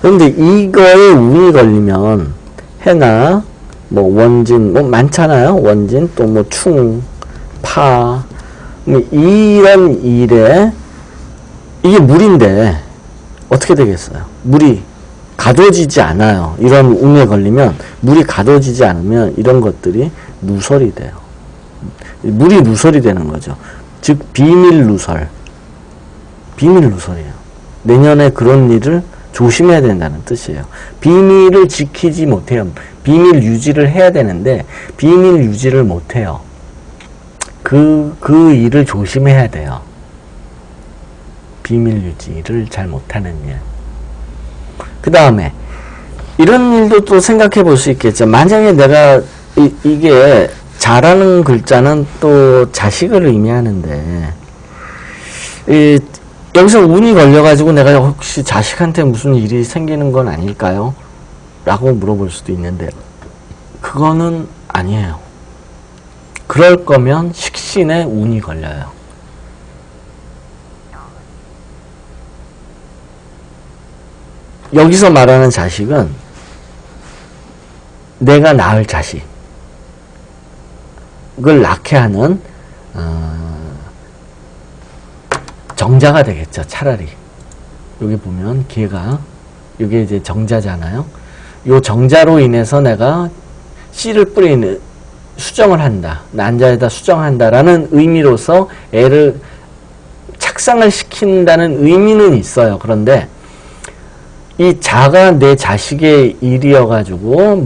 그런데 이거에 운이 걸리면 해나 뭐 원진 뭐 많잖아요. 원진 또 뭐 충, 파 이런 일에 이게 물인데 어떻게 되겠어요? 물이 가둬지지 않아요. 이런 운에 걸리면 물이 가둬지지 않으면 이런 것들이 누설이 돼요. 물이 누설이 되는 거죠. 즉 비밀 누설. 비밀 누설이에요. 내년에 그런 일을 조심해야 된다는 뜻이에요. 비밀을 지키지 못해요. 비밀 유지를 해야 되는데 비밀 유지를 못해요. 그 일을 조심해야 돼요. 비밀 유지를 잘 못하는 일. 그 다음에 이런 일도 또 생각해 볼 수 있겠죠. 만약에 내가 이게 자라는 글자는 또 자식을 의미하는데 여기서 운이 걸려가지고 내가 혹시 자식한테 무슨 일이 생기는 건 아닐까요? 라고 물어볼 수도 있는데 그거는 아니에요. 그럴 거면 식신에 운이 걸려요. 여기서 말하는 자식은 내가 낳을 자식을 낳게 하는 정자가 되겠죠. 차라리 여기 보면 개가 이게 이제 정자잖아요. 요 정자로 인해서 내가 씨를 뿌리는 수정을 한다. 난자에다 수정한다라는 의미로서 애를 착상을 시킨다는 의미는 있어요. 그런데 이 자가 내 자식의 일이어가지고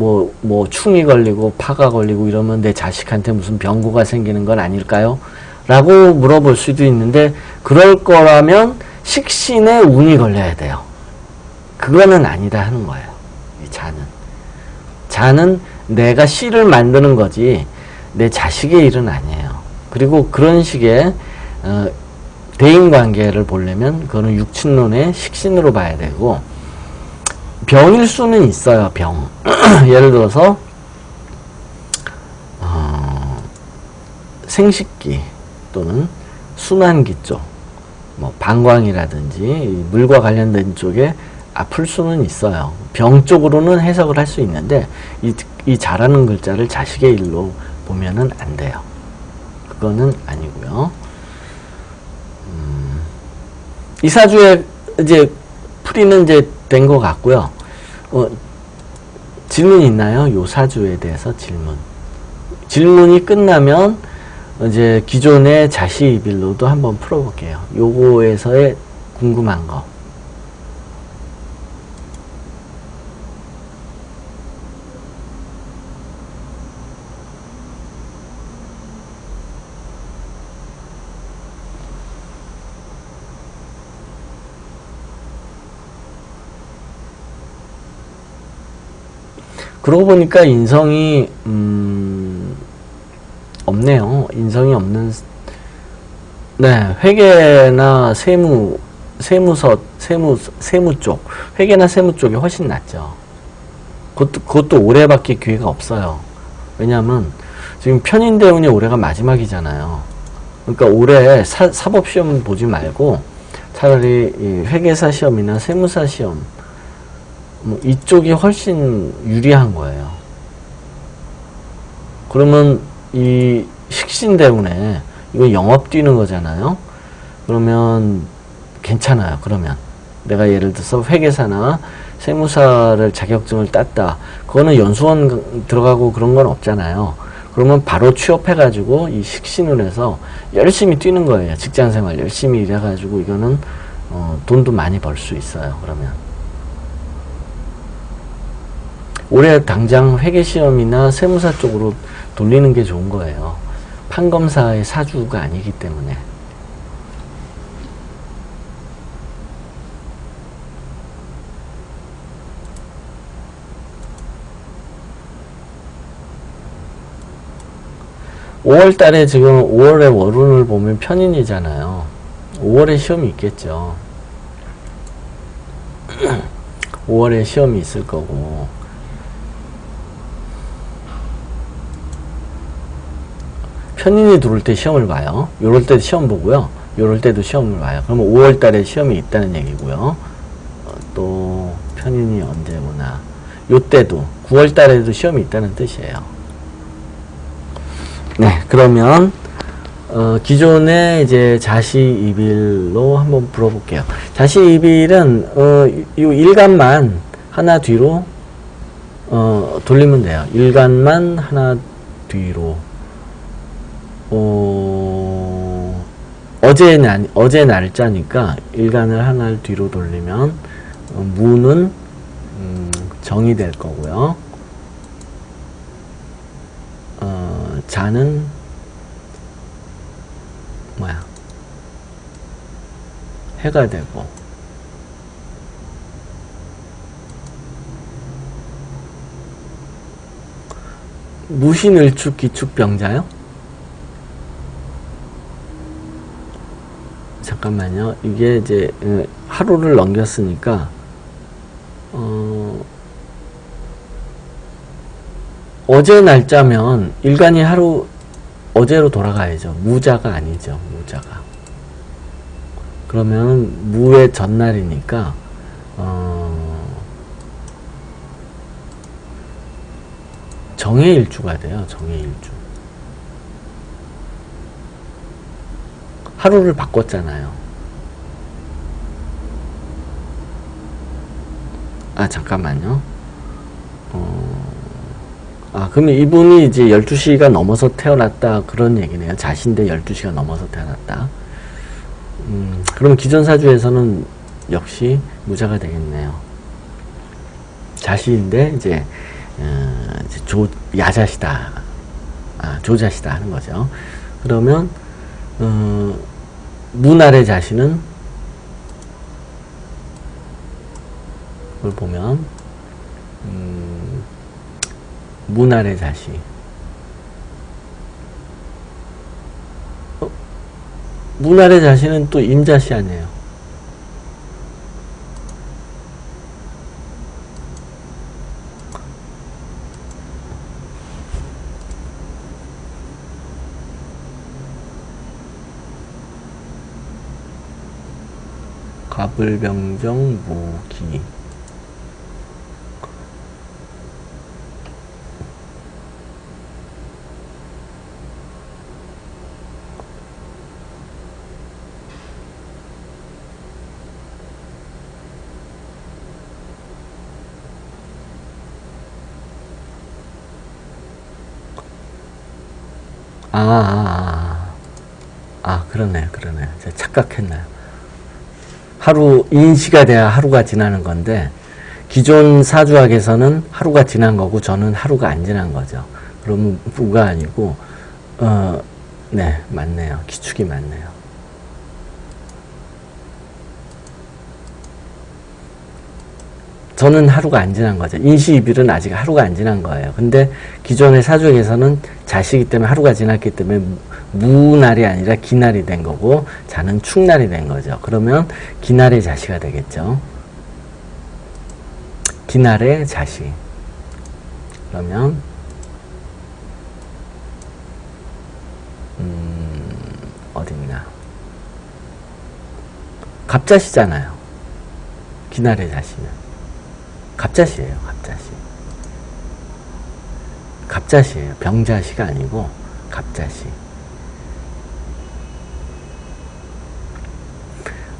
뭐 충이 걸리고 파가 걸리고 이러면 내 자식한테 무슨 병고가 생기는 건 아닐까요? 라고 물어볼 수도 있는데 그럴 거라면 식신에 운이 걸려야 돼요. 그거는 아니다 하는 거예요. 이 자는 내가 씨를 만드는 거지 내 자식의 일은 아니에요. 그리고 그런 식의 대인관계를 보려면 그거는 육친론의 식신으로 봐야 되고 병일 수는 있어요. 병. 예를 들어서 생식기 또는 순환기 쪽, 뭐 방광이라든지 물과 관련된 쪽에 아플 수는 있어요. 병 쪽으로는 해석을 할 수 있는데 이 자라는 글자를 자식의 일로 보면은 안 돼요. 그거는 아니고요. 이 사주에 이제 풀이는 이제 된 것 같고요. 질문 있나요? 요 사주에 대해서 질문이 끝나면 이제 기존의 자시이빌로도 한번 풀어볼게요. 요거에서의 궁금한 거. '그러고 보니까 인성이 없네요. 인성이 없는, 네, 회계나 세무 쪽, 회계나 세무 쪽이 훨씬 낫죠. 그것도 올해밖에 기회가 없어요. 왜냐면 지금 편인대운이 올해가 마지막이잖아요. 그러니까 올해 사법시험 보지 말고 차라리 이 회계사 시험이나 세무사 시험, 뭐 이쪽이 훨씬 유리한 거예요. 그러면 이 식신대운에 이거 영업 뛰는 거잖아요. 그러면 괜찮아요. 그러면 내가 예를 들어서 회계사나 세무사를 자격증을 땄다. 그거는 연수원 들어가고 그런 건 없잖아요. 그러면 바로 취업해가지고 이 식신운에서 열심히 뛰는 거예요. 직장생활 열심히 일해가지고 이거는 돈도 많이 벌 수 있어요. 그러면 올해 당장 회계시험이나 세무사 쪽으로 돌리는 게 좋은 거예요. 판검사의 사주가 아니기 때문에. (5월달에) 지금 5월에 월운을 보면 편인이잖아요. 5월에 시험이 있겠죠. 5월에 시험이 있을 거고, 편인이 들어올 때 시험을 봐요. 요럴 때도 시험 보고요. 요럴 때도 시험을 봐요. 그러면 5월달에 시험이 있다는 얘기고요. 또 편인이 언제 오나, 요때도 9월달에도 시험이 있다는 뜻이에요. 네, 그러면 기존의 이제 자시이빌로 한번 풀어볼게요. 자시이빌은 요 일간만 하나 뒤로 돌리면 돼요. 일간만 하나 뒤로. 어제 날짜니까 일간을 하나 뒤로 돌리면 무는 정이 될 거고요. 자는 뭐야? 해가 되고. 무신을축 기축병자요? 잠깐만요. 이게 이제 하루를 넘겼으니까 어제 날짜면 일간이 하루 어제로 돌아가야죠. 무자가 아니죠. 무자가. 그러면 무의 전날이니까 정해일주가 돼요. 정해일주. 하루를 바꿨잖아요. 잠깐만요. 그러면 이분이 이제 12시가 넘어서 태어났다 그런 얘기네요. 자신데 12시가 넘어서 태어났다. 그럼 기존사주에서는 역시 무자가 되겠네요. 자신인데 이제 야자시다. 조자시다 하는 거죠. 그러면 문알의 자신은 그걸 보면 문알의 자시 문알의 자신은 또 임자시 아니에요. 갑을병정 무기 그러네요. 제가 착각했나요? 하루, 인시가 돼야 하루가 지나는 건데, 기존 사주학에서는 하루가 지난 거고, 저는 하루가 안 지난 거죠. 그러면 무가 아니고, 네, 맞네요. 기축이 맞네요. 저는 하루가 안 지난 거죠. 인시입일은 아직 하루가 안 지난 거예요. 근데 기존의 사주에서는 자시기 때문에 하루가 지났기 때문에 무날이 아니라 기날이 된 거고 자는 축날이 된 거죠. 그러면 기날의 자시가 되겠죠. 기날의 자시. 그러면 어딨나? 갑자시잖아요. 기날의 자시는. 갑자시예요. 갑자시예요. 병자시가 아니고 갑자시.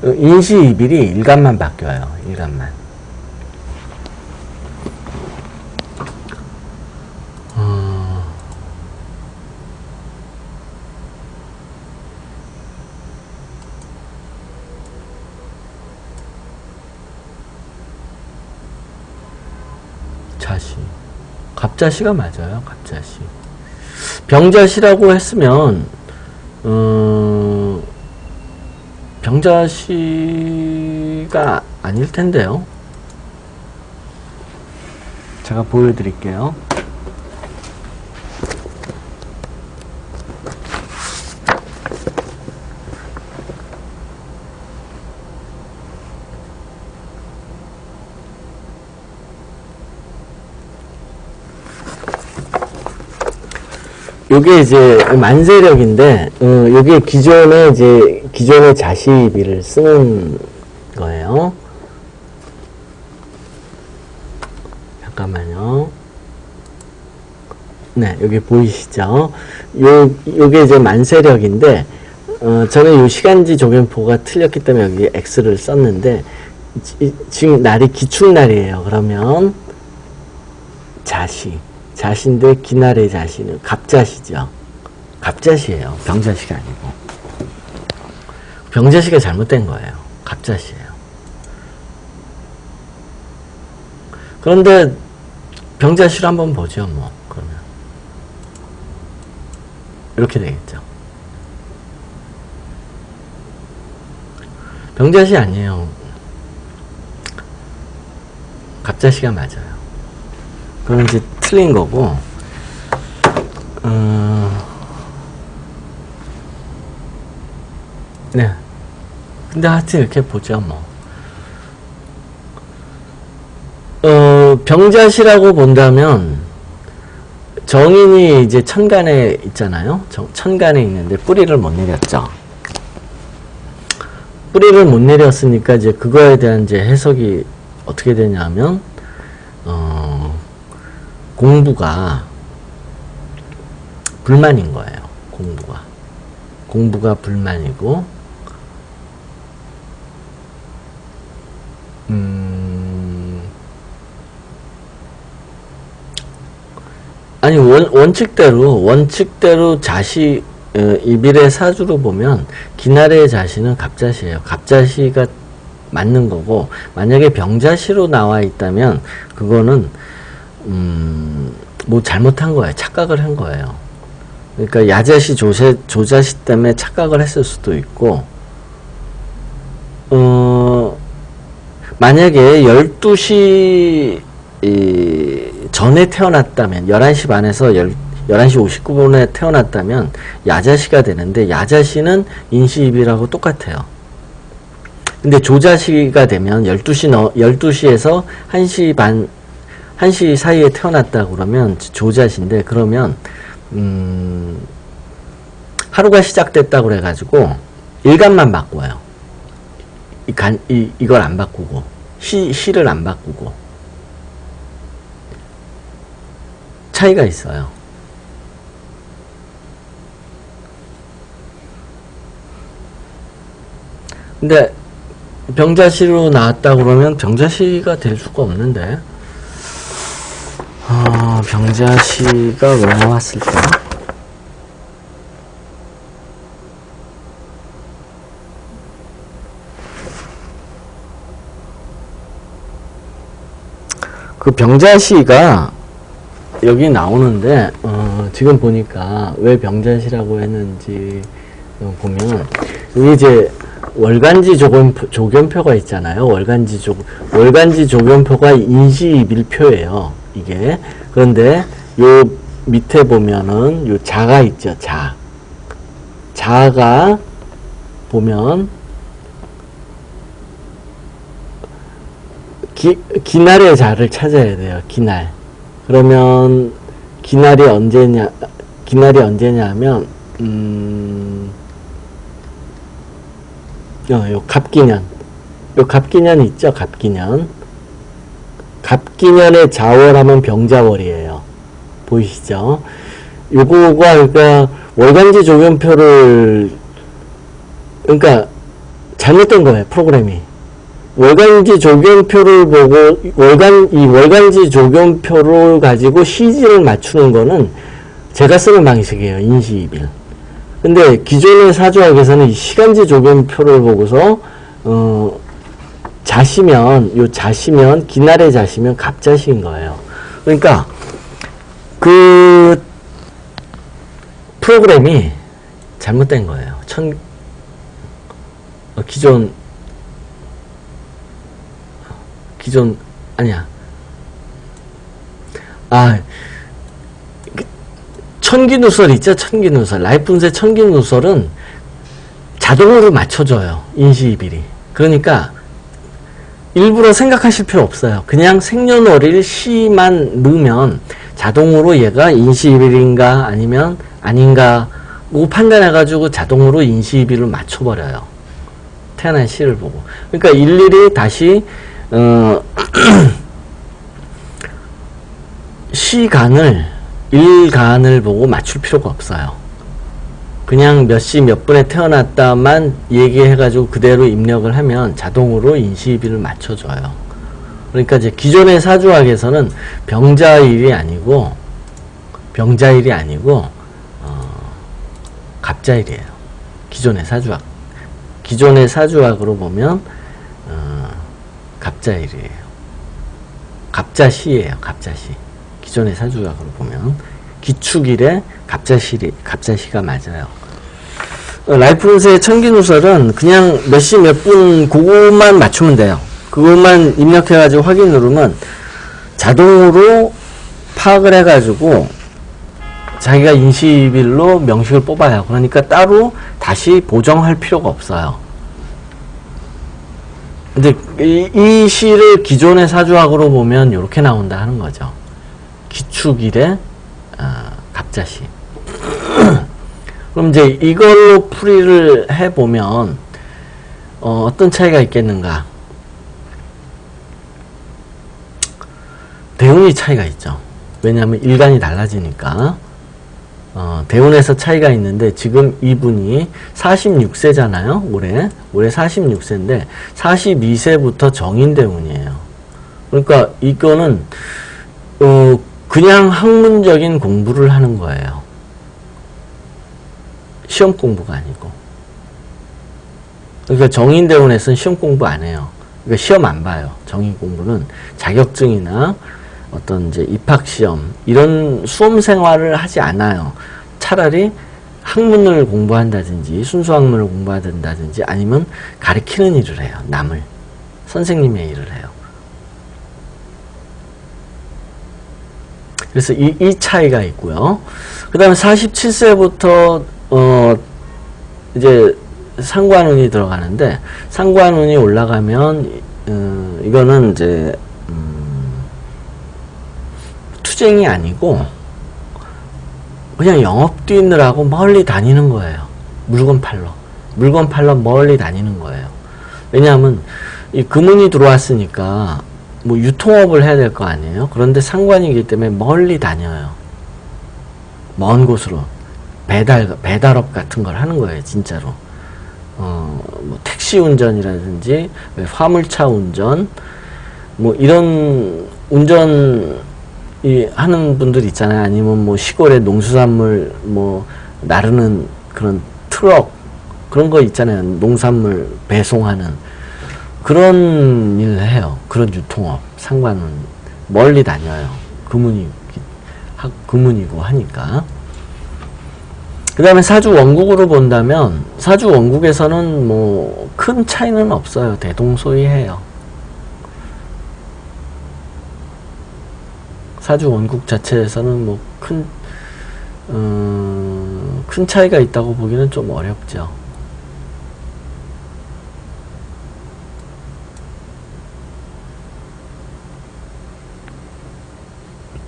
인시입일이 일간만 바뀌어요. 일간만. 자시. 갑자시가 맞아요. 갑자시. 병자시라고 했으면 병자시가 아닐 텐데요. 제가 보여드릴게요. 요게 이제 만세력인데, 요게 기존의 자시비를 쓰는 거예요. 잠깐만요. 네, 여기 보이시죠? 요게 이제 만세력인데, 저는 요 시간지 조견포가 틀렸기 때문에 여기 X를 썼는데, 지금 날이 기축날이에요. 그러면 자시인데 기날의 자시는 갑자시죠. 갑자시예요. 병자시가 아니고. 병자시가 잘못된 거예요. 갑자시예요. 그런데 병자시로 한번 보죠. 뭐 그러면 이렇게 되겠죠. 병자시 아니에요. 갑자시가 맞아요. 그건 이제 틀린 거고, 네. 근데 하여튼 이렇게 보죠, 뭐. 병자시라고 본다면, 정인이 이제 천간에 있잖아요. 천간에 있는데 뿌리를 못 내렸죠. 뿌리를 못 내렸으니까 이제 그거에 대한 이제 해석이 어떻게 되냐면, 공부가 불만인 거예요. 공부가 불만이고, 아니, 원칙대로 자시, 이빌의 사주로 보면, 기날의 자시는 갑자시예요. 갑자시가 맞는 거고, 만약에 병자시로 나와 있다면, 그거는, 뭐 잘못한 거예요. 착각을 한 거예요. 그러니까 야자시, 조자시 때문에 착각을 했을 수도 있고, 만약에 12시 전에 태어났다면 11시 반에서 11시 59분에 태어났다면 야자시가 되는데 야자시는 인시입이라고 똑같아요. 근데 조자시가 되면 12시에서 1시 반 1시 사이에 태어났다 그러면 조자시인데 그러면 하루가 시작됐다 그래가지고 일간만 바꿔요. 이걸 안 바꾸고 시를 안 바꾸고 차이가 있어요. 근데 병자시로 나왔다 그러면 병자시가 될 수가 없는데 병자시가 왜 나왔을까? 그 병자시가 여기 나오는데 지금 보니까 왜 병자시라고 했는지 보면 여기 이제 월간지 조견표가 있잖아요. 월간지 조견표가 인시입일표예요. 이게 그런데 요 밑에 보면은 요 자가 있죠. 자가 보면 기날의 자를 찾아야 돼요. 기날. 그러면 기날이 언제냐 하면 요 갑기년 있죠. 갑기년의 자월하면 병자월이에요. 보이시죠? 요거가 그러니까 월간지 조견표를 그러니까 잘못된 거예요. 프로그램이. 월간지 조견표를 보고 월간지 조견표를 가지고 시지를 맞추는 거는 제가 쓰는 방식이에요. 인시입일. 근데 기존의 사주학에서는 이 시간지 조견표를 보고서 자시면 기날의 자시면 갑자시인 거예요. 그러니까 그 프로그램이 잘못된 거예요. 기존 아니야. 천기누설 있죠? 천기누설. 라이프운세 천기누설은 자동으로 맞춰줘요. 인시입일이. 그러니까 일부러 생각하실 필요 없어요. 그냥 생년월일 시만 넣으면 자동으로 얘가 인시입일인가 아니면 아닌가고 판단해가지고 자동으로 인시입일을 맞춰버려요. 태어난 시를 보고. 그러니까 일일이 다시 일간을 보고 맞출 필요가 없어요. 그냥 몇 시 몇 분에 태어났다만 얘기해가지고 그대로 입력을 하면 자동으로 인시일비를 맞춰줘요. 그러니까 이제 기존의 사주학에서는 병자일이 아니고 갑자일이에요. 기존의 사주학. 기존의 사주학으로 보면 갑자일이에요. 갑자시예요. 갑자시. 기존의 사주학으로 보면 기축일에 갑자시가 맞아요. 라이프노스의 천기누설은 그냥 몇 시 몇 분 그것만 맞추면 돼요. 그것만 입력해가지고 확인 누르면 자동으로 파악을 해가지고 자기가 인시일비로 명식을 뽑아요. 그러니까 따로 다시 보정할 필요가 없어요. 근데 이 시를 기존의 사주학으로 보면 이렇게 나온다 하는 거죠. 기축일에 갑자시. 그럼 이제 이걸로 풀이를 해보면 어떤 차이가 있겠는가? 대운이 차이가 있죠. 왜냐하면 일간이 달라지니까. 대운에서 차이가 있는데 지금 이분이 46세잖아요. 올해 46세인데 42세부터 정인대운이에요. 그러니까 이거는 그냥 학문적인 공부를 하는 거예요. 시험 공부가 아니고. 그러니까 정인대운에서는 시험 공부 안 해요. 그러니까 시험 안 봐요. 정인 공부는 자격증이나 어떤 이제 입학시험 이런 수험 생활을 하지 않아요. 차라리 학문을 공부한다든지 순수학문을 공부한다든지 아니면 가르치는 일을 해요. 남을. 선생님의 일을 해요. 그래서 이 차이가 있고요. 그 다음에 47세부터 이제 상관운이 들어가는데 상관운이 올라가면 이거는 이제 투쟁이 아니고 그냥 영업 뛰느라고 멀리 다니는 거예요. 물건 팔러 멀리 다니는 거예요. 왜냐하면 이 금운이 들어왔으니까 뭐 유통업을 해야 될 거 아니에요. 그런데 상관이기 때문에 멀리 다녀요. 먼 곳으로 배달업 같은 걸 하는 거예요. 진짜로. 뭐 택시 운전이라든지 화물차 운전 뭐 이런 운전 하는 분들 있잖아요. 아니면 뭐 시골에 농수산물 뭐 나르는 그런 트럭 그런 거 있잖아요. 농산물 배송하는 그런 일을 해요. 그런 유통업 상관은 멀리 다녀요. 금운이고 하니까. 그 다음에 사주 원국으로 본다면 사주 원국에서는 뭐 큰 차이는 없어요. 대동소이해요. 사주 원국 자체에서는 뭐 큰 차이가 있다고 보기는 좀 어렵죠.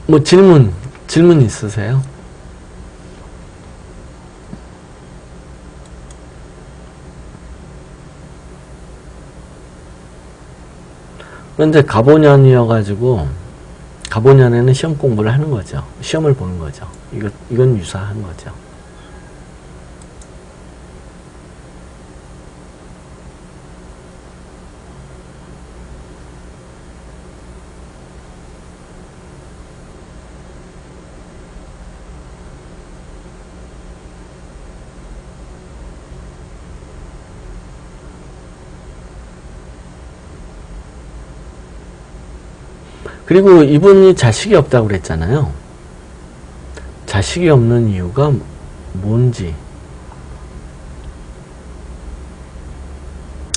뭐 질문 있으세요? 그런데 갑오년이어가지고 갑오년에는 시험 공부를 하는 거죠. 시험을 보는 거죠. 이건 유사한 거죠. 그리고 이분이 자식이 없다고 그랬잖아요. 자식이 없는 이유가 뭔지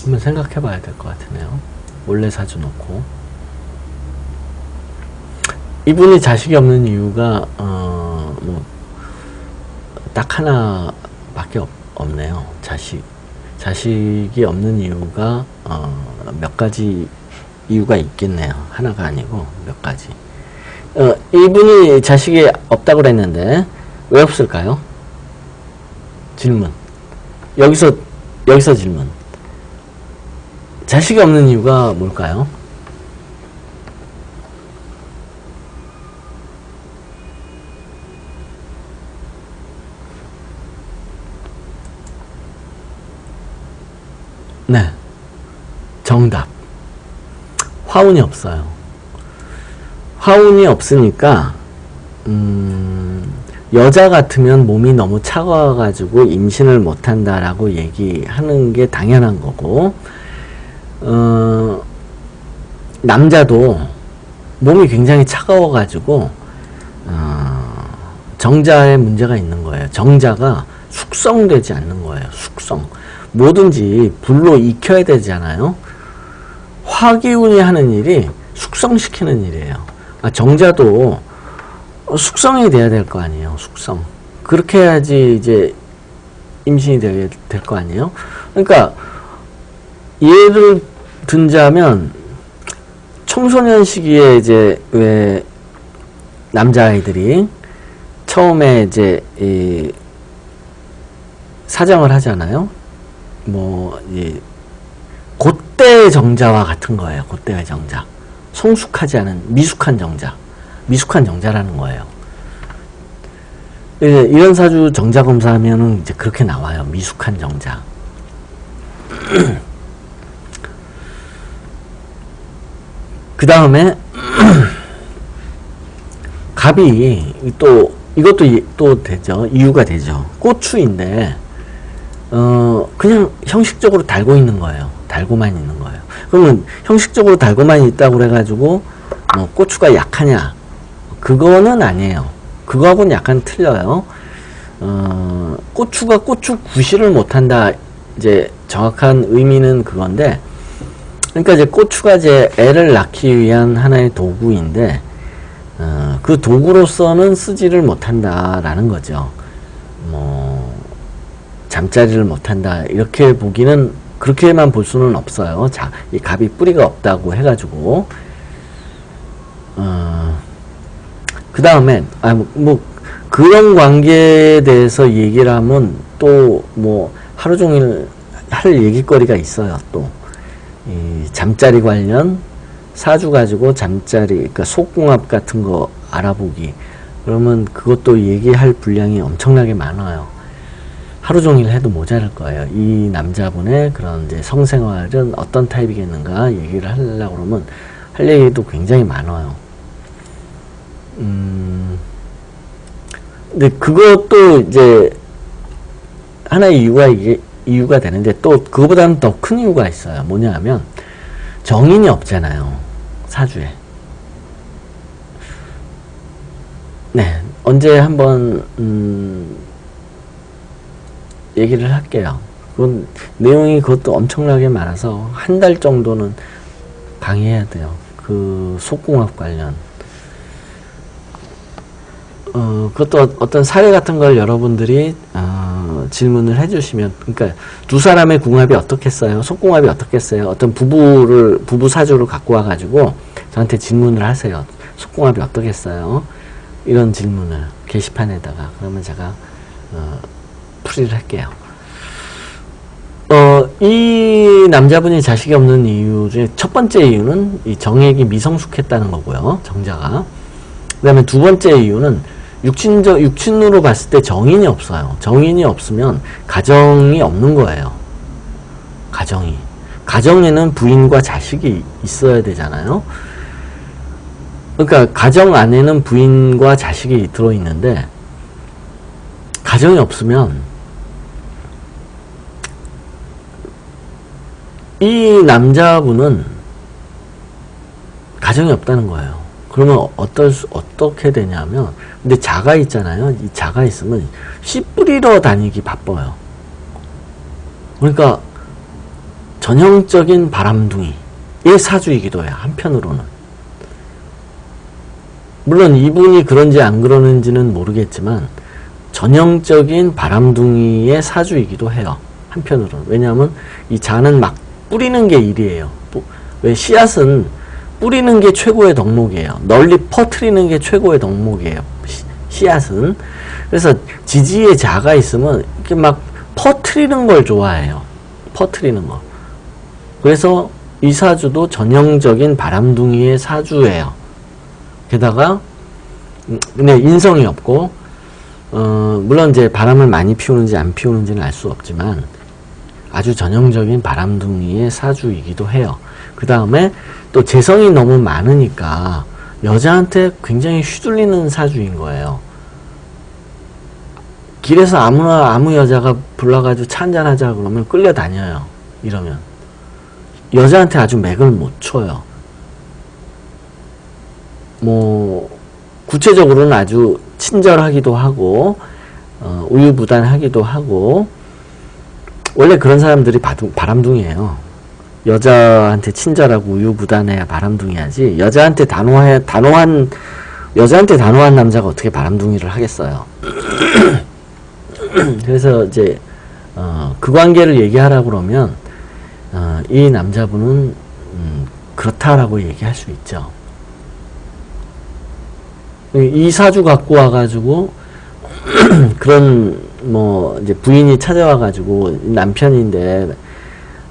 한번 생각해 봐야 될 것 같으네요. 원래 사주 놓고 이분이 자식이 없는 이유가 뭐 딱 하나밖에 없네요. 자식이 없는 이유가 몇 가지 이유가 있겠네요. 하나가 아니고 몇 가지. 이분이 자식이 없다고 그랬는데 왜 없을까요? 질문. 여기서 질문. 자식이 없는 이유가 뭘까요? 네. 정답. 화운이 없어요. 화운이 없으니까, 여자 같으면 몸이 너무 차가워가지고 임신을 못한다라고 얘기하는 게 당연한 거고, 남자도 몸이 굉장히 차가워가지고, 정자에 문제가 있는 거예요. 정자가 숙성되지 않는 거예요. 숙성. 뭐든지 불로 익혀야 되잖아요. 화기운이 하는 일이 숙성시키는 일이에요. 정자도 숙성이 돼야 될 거 아니에요. 숙성. 그렇게 해야지 이제 임신이 될 거 아니에요. 그러니까 예를 든자면 청소년 시기에 이제 왜 남자아이들이 처음에 이제 이 사정을 하잖아요. 뭐 그때의 정자와 같은 거예요. 그때의 정자. 성숙하지 않은 미숙한 정자. 미숙한 정자라는 거예요. 이런 사주 정자 검사하면은 이제 그렇게 나와요. 미숙한 정자. 그 다음에 갑이 또 이것도 또 되죠. 이유가 되죠. 고추인데 그냥 형식적으로 달고 있는 거예요. 달고만 있는 거예요. 그러면 형식적으로 달고만 있다고 그래가지고 고추가 약하냐? 그거는 아니에요. 그거하고는 약간 틀려요. 고추가 고추 구실을 못한다. 이제 정확한 의미는 그건데, 그러니까 이제 고추가 이제 애를 낳기 위한 하나의 도구인데, 그 도구로서는 쓰지를 못한다라는 거죠. 뭐 잠자리를 못한다 이렇게 보기는 그렇게만 볼 수는 없어요. 자, 이 갑이 뿌리가 없다고 해가지고 그 다음에 뭐 그런 관계에 대해서 얘기를 하면 또 뭐 하루 종일 할 얘기거리가 있어요. 또 이 잠자리 관련 사주 가지고 잠자리, 그러니까 속궁합 같은 거 알아보기. 그러면 그것도 얘기할 분량이 엄청나게 많아요. 하루 종일 해도 모자랄 거예요. 이 남자분의 그런 이제 성생활은 어떤 타입이겠는가 얘기를 하려고 그러면 할 얘기도 굉장히 많아요. 근데 그것도 이제 하나의 이유가 되는데 또 그거보다는 더 큰 이유가 있어요. 뭐냐 하면 정인이 없잖아요. 사주에. 네, 언제 한번 얘기를 할게요. 그건 내용이 그것도 엄청나게 많아서 한 달 정도는 강의해야 돼요. 그 속궁합 관련. 그것도 어떤 사례 같은 걸 여러분들이 질문을 해주시면, 그러니까 두 사람의 궁합이 어떻겠어요? 속궁합이 어떻겠어요? 어떤 부부 사주를 갖고 와가지고 저한테 질문을 하세요. 속궁합이 어떻겠어요? 이런 질문을 게시판에다가. 그러면 제가 풀이를 할게요. 이 남자분이 자식이 없는 이유 중에 첫 번째 이유는 이 정액이 미성숙했다는 거고요. 정자가. 그 다음에 두 번째 이유는 육친으로 봤을 때 정인이 없어요. 정인이 없으면 가정이 없는 거예요. 가정에는 부인과 자식이 있어야 되잖아요. 그러니까 가정 안에는 부인과 자식이 들어있는데 가정이 없으면 이 남자분은 가정이 없다는 거예요. 그러면 어떻게 되냐면, 근데 자가 있잖아요. 이 자가 있으면 씨 뿌리러 다니기 바빠요. 그러니까 전형적인 바람둥이의 사주이기도 해요. 한편으로는. 물론 이분이 그런지 안 그러는지는 모르겠지만 전형적인 바람둥이의 사주이기도 해요. 한편으로는. 왜냐하면 이 자는 막 뿌리는 게 일이에요. 왜 씨앗은 뿌리는 게 최고의 덕목이에요. 널리 퍼뜨리는 게 최고의 덕목이에요. 씨앗은. 그래서 지지에 자가 있으면 이렇게 막 퍼뜨리는 걸 좋아해요. 퍼뜨리는 거. 그래서 이 사주도 전형적인 바람둥이의 사주예요. 게다가 근데 인성이 없고 물론 이제 바람을 많이 피우는지 안 피우는지는 알 수 없지만 아주 전형적인 바람둥이의 사주이기도 해요. 그 다음에 또 재성이 너무 많으니까 여자한테 굉장히 휘둘리는 사주인 거예요. 길에서 아무 여자가 불러가지고 차 한잔하자 그러면 끌려다녀요. 이러면 여자한테 아주 맥을 못 쳐요. 뭐 구체적으로는 아주 친절하기도 하고 우유부단하기도 하고, 원래 그런 사람들이 바람둥이에요. 여자한테 친절하고 우유부단해야 바람둥이하지, 여자한테 단호한 남자가 어떻게 바람둥이를 하겠어요. 그래서 이제 그 관계를 얘기하라고 그러면 이 남자분은 그렇다라고 얘기할 수 있죠. 이 사주 갖고 와가지고 그런 뭐 이제 부인이 찾아와가지고 남편인데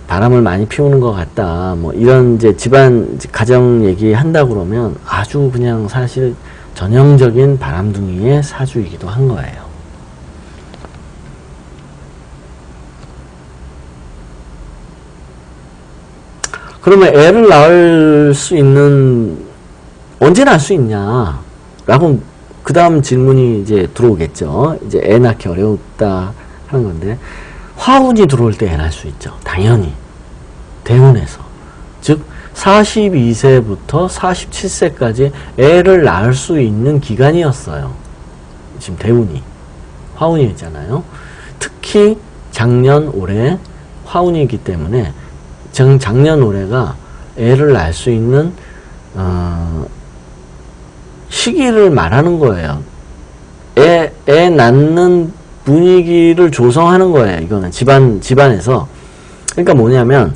바람을 많이 피우는 것 같다, 뭐 이런 이제 집안 가정 얘기 한다 그러면 아주 그냥 사실 전형적인 바람둥이의 사주이기도 한 거예요. 그러면 애를 낳을 수 있는, 언제 낳을 수 있냐 라고 그 다음 질문이 이제 들어오겠죠. 이제 애 낳기 어렵다 하는 건데, 화운이 들어올 때 애 낳을 수 있죠. 당연히 대운에서, 즉 42세부터 47세까지 애를 낳을 수 있는 기간이었어요. 지금 대운이, 화운이 있잖아요. 특히 작년 올해 화운이기 때문에 작년 올해가 애를 낳을 수 있는 시기를 말하는 거예요. 애 낳는 분위기를 조성하는 거예요. 이거는 집안에서. 그러니까 뭐냐면,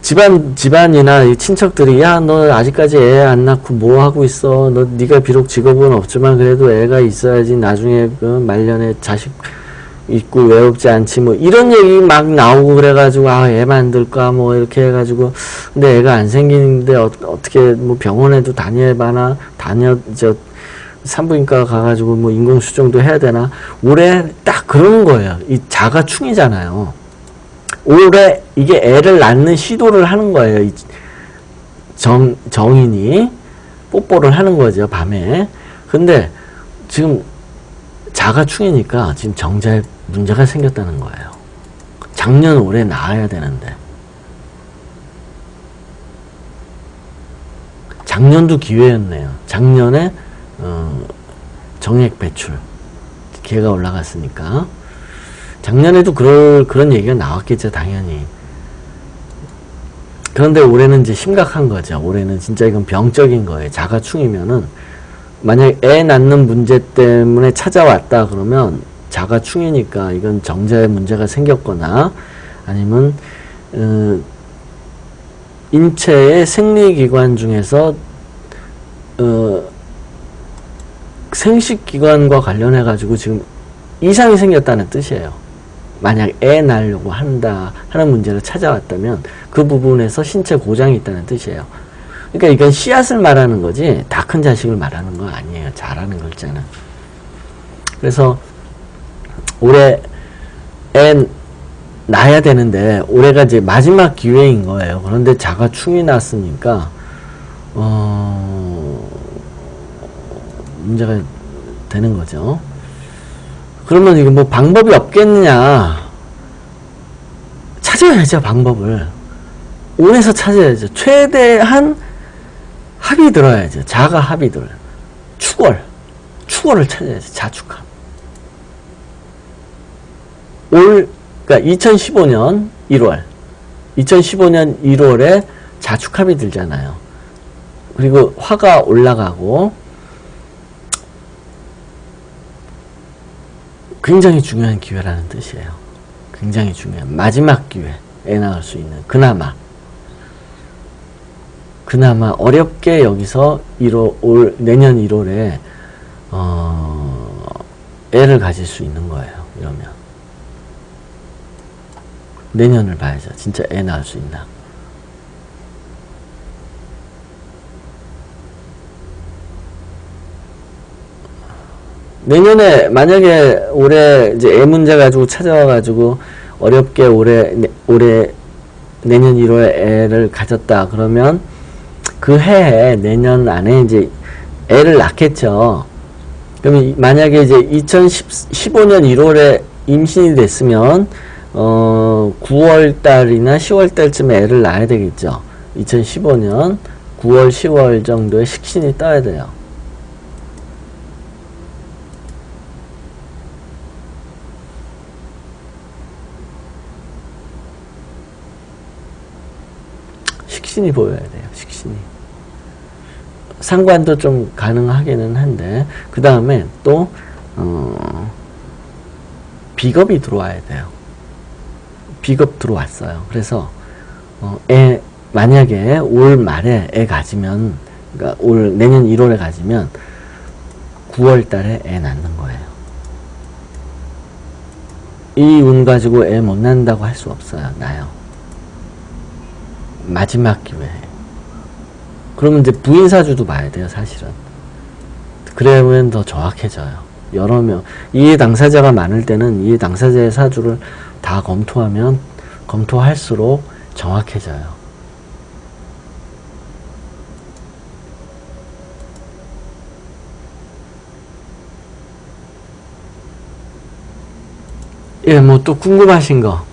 집안이나 이 친척들이, 야, 너 아직까지 애 안 낳고 뭐 하고 있어? 네가 비록 직업은 없지만 그래도 애가 있어야지 나중에 그 말년에 자식 있고 외롭지 않지, 뭐 이런 얘기 막 나오고 그래가지고, 아, 애 만들까 뭐 이렇게 해가지고, 근데 애가 안 생기는데 어떻게 뭐 병원에도 산부인과 가가지고 뭐 인공수정도 해야 되나? 올해 딱 그러는 거예요. 이 자가충이잖아요. 올해 이게 애를 낳는 시도를 하는 거예요. 이 정인이 뽀뽀를 하는 거죠, 밤에. 근데 지금 자가충이니까 지금 정자에 문제가 생겼다는 거예요. 작년 올해 낳아야 되는데. 작년도 기회였네요. 작년에 정액 배출 기회가 올라갔으니까. 작년에도 그런 얘기가 나왔겠죠, 당연히. 그런데 올해는 이제 심각한 거죠. 올해는 진짜 이건 병적인 거예요. 자가충이면은, 만약 애 낳는 문제 때문에 찾아왔다 그러면 자가충이니까 이건 정자에 문제가 생겼거나, 아니면 인체의 생리기관 중에서 생식기관과 관련해 가지고 지금 이상이 생겼다는 뜻이에요. 만약 애 낳으려고 하는 문제를 찾아왔다면 그 부분에서 신체 고장이 있다는 뜻이에요. 그러니까 이건 씨앗을 말하는 거지 다 큰 자식을 말하는 거 아니에요. 잘하는 글자는. 그래서 올해 애 낳아야 되는데 올해가 이제 마지막 기회인 거예요. 그런데 자가충이 났으니까 문제가 되는 거죠. 그러면 이거 뭐 방법이 없겠느냐? 찾아야죠, 방법을. 온에서 찾아야죠. 최대한 합이 들어야죠. 자가 합이 들어요. 축월을 찾아야죠. 자축합. 그러니까 2015년 1월에 자축합이 들잖아요. 그리고 화가 올라가고, 굉장히 중요한 기회라는 뜻이에요. 굉장히 중요한 마지막 기회, 애 낳을 수 있는. 그나마 어렵게 여기서 내년 1월에 애를 가질 수 있는 거예요. 이러면 내년을 봐야죠. 진짜 애 낳을 수 있나. 내년에 만약에 올해 이제 애 문제 가지고 찾아와 가지고 어렵게 올해 내년 1월에 애를 가졌다 그러면 그 해에 내년 안에 이제 애를 낳겠죠. 그러면 만약에 이제 2015년 1월에 임신이 됐으면 9월 달이나 10월 달쯤에 애를 낳아야 되겠죠. 2015년 9월 10월 정도에 식신이 떠야 돼요. 식신이 보여야 돼요. 식신이. 상관도 좀 가능하기는 한데 그 다음에 또 비겁이 들어와야 돼요. 비겁 들어왔어요. 그래서 만약에 올 말에 애 가지면, 그러니까 내년 1월에 가지면 9월 달에 애 낳는 거예요. 이 운 가지고 애 못 낳는다고 할 수 없어요. 나요. 마지막 기회. 그러면 이제 부인 사주도 봐야 돼요, 사실은. 그러면 더 정확해져요. 여러 명, 이해 당사자가 많을 때는 이해 당사자의 사주를 다 검토할수록 정확해져요. 예, 뭐 또 궁금하신 거.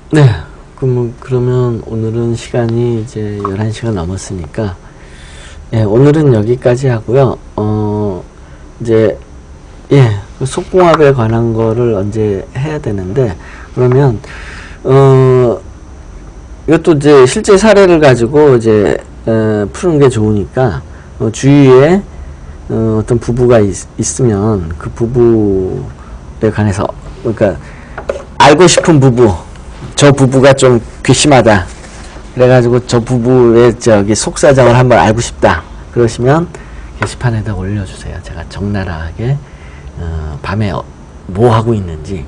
네. 그러면 오늘은 시간이 이제 11시가 넘었으니까, 예, 오늘은 여기까지 하고요. 이제, 예, 속궁합에 관한 거를 언제 해야 되는데, 그러면, 이것도 이제 실제 사례를 가지고 이제, 푸는 게 좋으니까, 주위에, 어떤 부부가 있으면 그 부부에 관해서, 그러니까, 알고 싶은 부부, 저 부부가 좀 괘씸하다. 그래가지고 저 부부의 속사정을 한번 알고 싶다. 그러시면 게시판에다 올려주세요. 제가 적나라하게 밤에 뭐 하고 있는지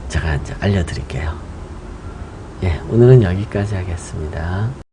제가 이제 알려드릴게요. 예, 오늘은 여기까지 하겠습니다.